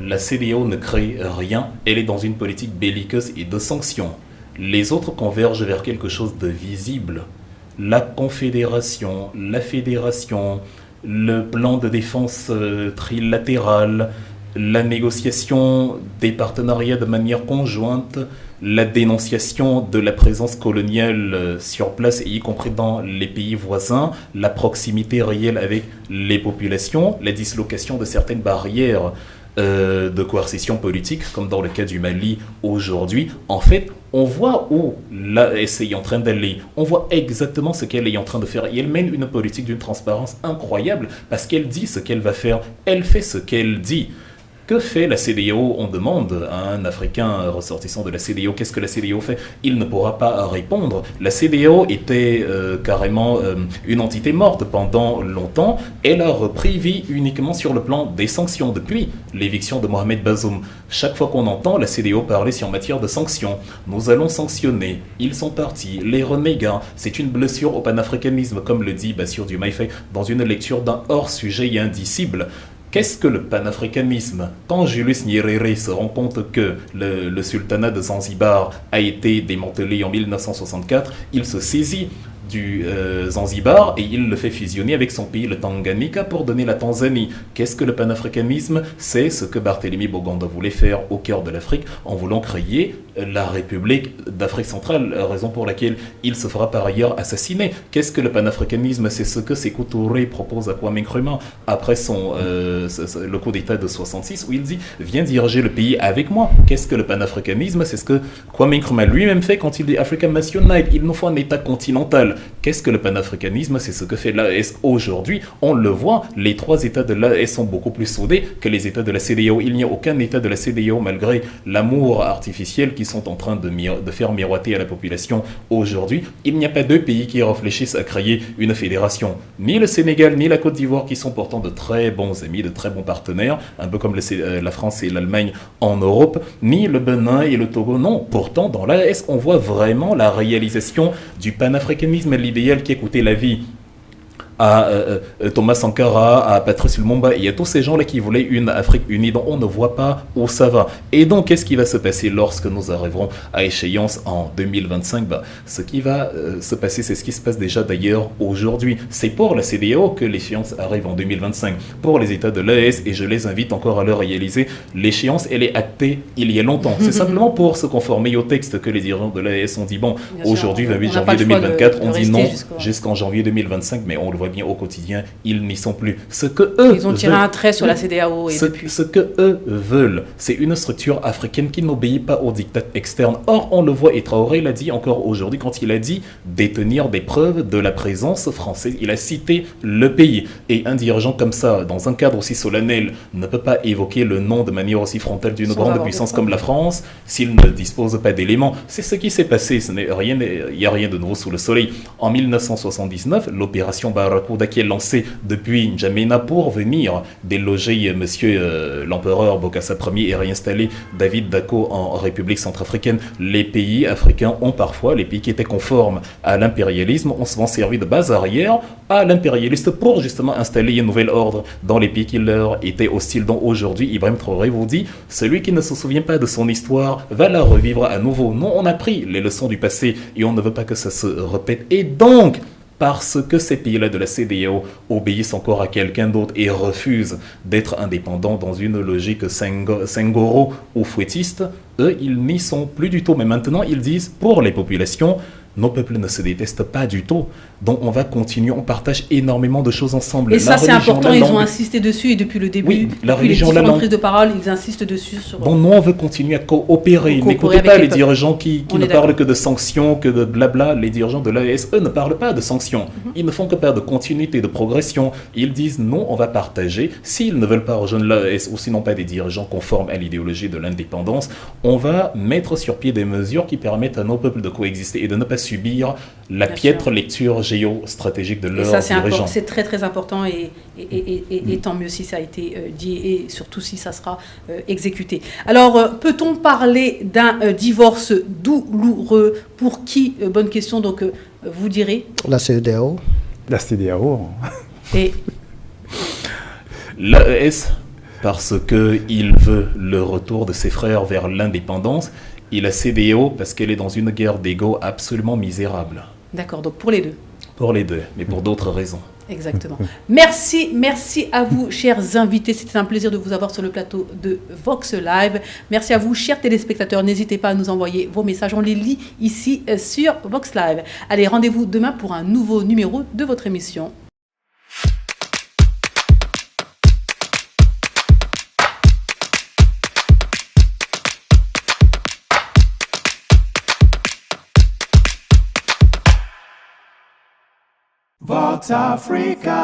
la CEDEAO ne crée rien, elle est dans une politique belliqueuse et de sanctions. Les autres convergent vers quelque chose de visible. La confédération, la fédération, le plan de défense trilatéral, la négociation des partenariats de manière conjointe, la dénonciation de la présence coloniale sur place, y compris dans les pays voisins, la proximité réelle avec les populations, la dislocation de certaines barrières de coercition politique, comme dans le cas du Mali aujourd'hui. En fait, on voit où l'AES est en train d'aller. On voit exactement ce qu'elle est en train de faire. Et elle mène une politique d'une transparence incroyable parce qu'elle dit ce qu'elle va faire. Elle fait ce qu'elle dit. Que fait la CEDEAO? On demande à un Africain ressortissant de la CEDEAO, qu'est-ce que la CEDEAO fait? Il ne pourra pas répondre. La CEDEAO était carrément une entité morte pendant longtemps. Elle a repris vie uniquement sur le plan des sanctions depuis l'éviction de Mohamed Bazoum. Chaque fois qu'on entend la CEDEAO parler en matière de sanctions, nous allons sanctionner, ils sont partis, les renégats, c'est une blessure au panafricanisme, comme le dit Bassirou Diomaye Faye dans une lecture d'un hors-sujet et indicible. Qu'est-ce que le panafricanisme? Quand Julius Nyerere se rend compte que le sultanat de Zanzibar a été démantelé en 1964, il se saisit du Zanzibar et il le fait fusionner avec son pays, le Tanganyika, pour donner la Tanzanie. Qu'est-ce que le panafricanisme? C'est ce que Barthélemy Boganda voulait faire au cœur de l'Afrique en voulant créer la République d'Afrique centrale, raison pour laquelle il se fera par ailleurs assassiner. Qu'est-ce que le panafricanisme? C'est ce que Sékou Touré propose à Kwame Nkrumah après le coup d'État de 66, où il dit « Viens diriger le pays avec moi ». Qu'est-ce que le panafricanisme? C'est ce que Kwame Nkrumah lui-même fait quand il dit « Africa must unite ». Il nous faut un État continental. Qu'est-ce que le panafricanisme? C'est ce que fait l'AES aujourd'hui. On le voit, les trois États de l'AES sont beaucoup plus soudés que les États de la CEDEAO. Il n'y a aucun État de la CEDEAO, malgré l'amour artificiel qu'ils sont en train de faire miroiter à la population aujourd'hui. Il n'y a pas deux pays qui réfléchissent à créer une fédération. Ni le Sénégal, ni la Côte d'Ivoire, qui sont pourtant de très bons amis, de très bons partenaires, un peu comme la France et l'Allemagne en Europe, ni le Bénin et le Togo. Non, pourtant, dans l'AES, on voit vraiment la réalisation du panafricanisme, l'idéal qui a coûté la vie à Thomas Sankara, à Patrice Lumumba, et il y a tous ces gens-là qui voulaient une Afrique unie, dont on ne voit pas où ça va. Et donc, qu'est-ce qui va se passer lorsque nous arriverons à échéance en 2025? Ce qui va se passer, c'est ce qui se passe déjà d'ailleurs aujourd'hui. C'est pour la CEDEAO que l'échéance arrive en 2025. Pour les États de l'AES, et je les invite encore à le réaliser, l'échéance, elle est actée il y a longtemps. C'est simplement pour se conformer au texte que les dirigeants de l'AES ont dit, bon, aujourd'hui, 28 janvier 2024, on dit non jusqu'en janvier 2025, mais on le voit bien au quotidien, ils n'y sont plus. Ce que eux ils ont tiré un trait sur la CEDEAO. Ce que eux veulent, c'est une structure africaine qui n'obéit pas aux diktats externes. Or, on le voit, et Traoré l'a dit encore aujourd'hui, quand il a dit détenir des preuves de la présence française. Il a cité le pays. Et un dirigeant comme ça, dans un cadre aussi solennel, ne peut pas évoquer le nom de manière aussi frontale d'une grande puissance comme la France s'il ne dispose pas d'éléments. C'est ce qui s'est passé. Il n'y a rien de nouveau sous le soleil. En 1979, l'opération Barracuda, qui est lancée depuis N'Djamena pour venir déloger monsieur l'empereur Bokassa Ier et réinstaller David Dacko en République centrafricaine. Les pays africains ont parfois, les pays qui étaient conformes à l'impérialisme, ont souvent servi de base arrière à l'impérialiste pour justement installer un nouvel ordre dans les pays qui leur étaient hostiles. Donc aujourd'hui, Ibrahim Traoré vous dit, celui qui ne se souvient pas de son histoire va la revivre à nouveau. Non, on a pris les leçons du passé et on ne veut pas que ça se répète. Et donc, parce que ces pays-là de la CEDEAO obéissent encore à quelqu'un d'autre et refusent d'être indépendants dans une logique Senghoro ou fouettiste, eux, ils n'y sont plus du tout. Mais maintenant, ils disent, pour les populations, nos peuples ne se détestent pas du tout. Donc on va continuer, on partage énormément de choses ensemble. Et ça c'est important, ils ont insisté dessus et depuis le début, oui, depuis les différentes prises de parole, ils insistent dessus. Bon, nous on veut continuer à coopérer. N'écoutez pas les dirigeants qui ne parlent que de sanctions, que de blabla. Les dirigeants de l'AES, eux, ne parlent pas de sanctions. Ils ne font que parler de continuité, de progression. Ils disent non, on va partager. S'ils ne veulent pas rejoindre l'AES ou sinon pas des dirigeants conformes à l'idéologie de l'indépendance, on va mettre sur pied des mesures qui permettent à nos peuples de coexister et de ne pas subir la piètre lecture géostratégique de leurs dirigeants. C'est très très important et tant mieux si ça a été dit et surtout si ça sera exécuté. Alors, peut-on parler d'un divorce douloureux? Pour qui? Bonne question, donc vous direz. La CEDEAO. La CEDEAO. Et l'AES, parce qu'il veut le retour de ses frères vers l'indépendance, et la CEDEAO, parce qu'elle est dans une guerre d'ego absolument misérable. d'accord, donc pour les deux. Pour les deux, mais pour d'autres raisons. Exactement. Merci à vous, chers invités. C'était un plaisir de vous avoir sur le plateau de Vox Live. Merci à vous, chers téléspectateurs. N'hésitez pas à nous envoyer vos messages. On les lit ici sur Vox Live. Allez, rendez-vous demain pour un nouveau numéro de votre émission. Vox Africa.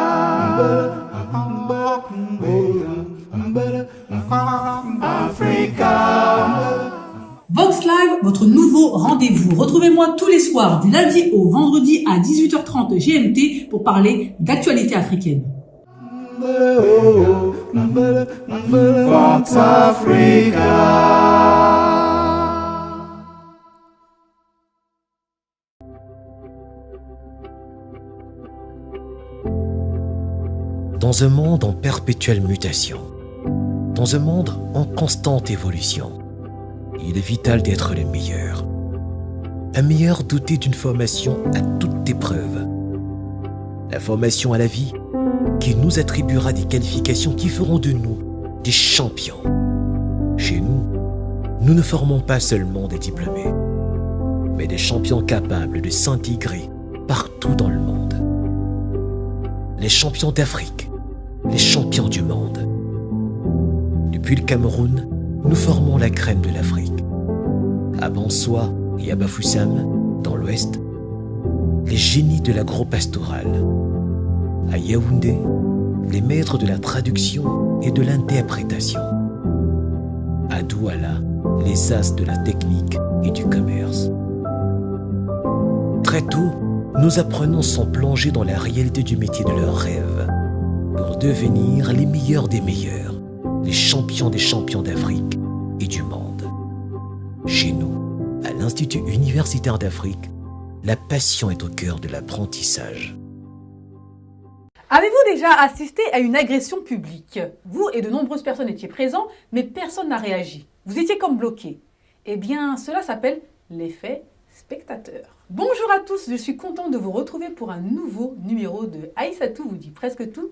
Vox Live, votre nouveau rendez-vous. Retrouvez-moi tous les soirs du lundi au vendredi à 18h30 GMT pour parler d'actualité africaine. Vox Africa. Dans un monde en perpétuelle mutation, dans un monde en constante évolution, il est vital d'être le meilleur. Un meilleur doté d'une formation à toute épreuve. La formation à la vie qui nous attribuera des qualifications qui feront de nous des champions. Chez nous, nous ne formons pas seulement des diplômés, mais des champions capables de s'intégrer partout dans le monde. Les champions d'Afrique, les champions du monde. Depuis le Cameroun, nous formons la crème de l'Afrique. À Bansoa et à Bafoussam, dans l'ouest, les génies de l'agro-pastoral. À Yaoundé, les maîtres de la traduction et de l'interprétation. À Douala, les as de la technique et du commerce. Très tôt, nous apprenons sans plonger dans la réalité du métier de leurs rêves, pour devenir les meilleurs des meilleurs, les champions des champions d'Afrique et du monde. Chez nous, à l'Institut universitaire d'Afrique, la passion est au cœur de l'apprentissage. Avez-vous déjà assisté à une agression publique? Vous et de nombreuses personnes étiez présents, mais personne n'a réagi. Vous étiez comme bloqués. Eh bien, cela s'appelle l'effet spectateur. Bonjour à tous, je suis contente de vous retrouver pour un nouveau numéro de Aïssatou vous dit presque tout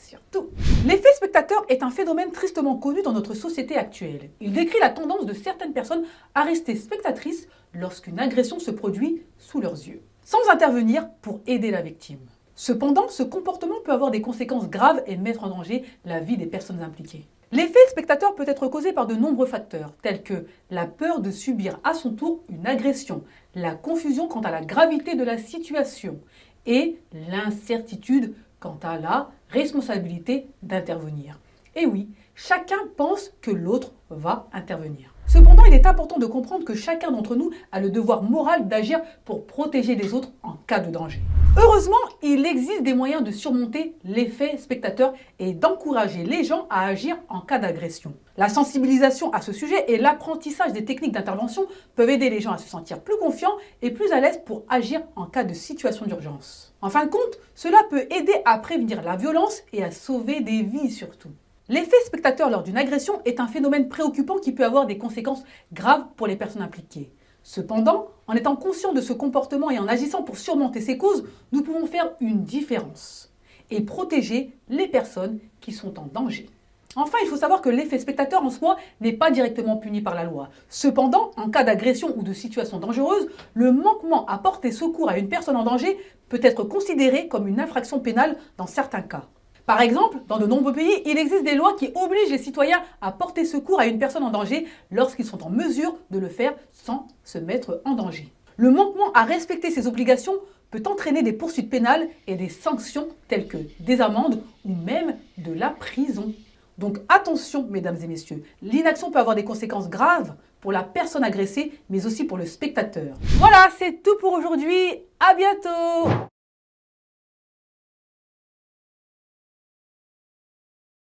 sur tout. L'effet spectateur est un phénomène tristement connu dans notre société actuelle. Il décrit la tendance de certaines personnes à rester spectatrices lorsqu'une agression se produit sous leurs yeux, sans intervenir pour aider la victime. Cependant, ce comportement peut avoir des conséquences graves et mettre en danger la vie des personnes impliquées. L'effet spectateur peut être causé par de nombreux facteurs, tels que la peur de subir à son tour une agression, la confusion quant à la gravité de la situation et l'incertitude quant à la responsabilité d'intervenir. Et oui, chacun pense que l'autre va intervenir. Cependant, il est important de comprendre que chacun d'entre nous a le devoir moral d'agir pour protéger les autres en cas de danger. Heureusement, il existe des moyens de surmonter l'effet spectateur et d'encourager les gens à agir en cas d'agression. La sensibilisation à ce sujet et l'apprentissage des techniques d'intervention peuvent aider les gens à se sentir plus confiants et plus à l'aise pour agir en cas de situation d'urgence. En fin de compte, cela peut aider à prévenir la violence et à sauver des vies surtout. L'effet spectateur lors d'une agression est un phénomène préoccupant qui peut avoir des conséquences graves pour les personnes impliquées. Cependant, en étant conscient de ce comportement et en agissant pour surmonter ses causes, nous pouvons faire une différence et protéger les personnes qui sont en danger. Enfin, il faut savoir que l'effet spectateur en soi n'est pas directement puni par la loi. Cependant, en cas d'agression ou de situation dangereuse, le manquement à porter secours à une personne en danger peut être considéré comme une infraction pénale dans certains cas. Par exemple, dans de nombreux pays, il existe des lois qui obligent les citoyens à porter secours à une personne en danger lorsqu'ils sont en mesure de le faire sans se mettre en danger. Le manquement à respecter ces obligations peut entraîner des poursuites pénales et des sanctions telles que des amendes ou même de la prison. Donc attention, mesdames et messieurs, l'inaction peut avoir des conséquences graves pour la personne agressée, mais aussi pour le spectateur. Voilà, c'est tout pour aujourd'hui. À bientôt!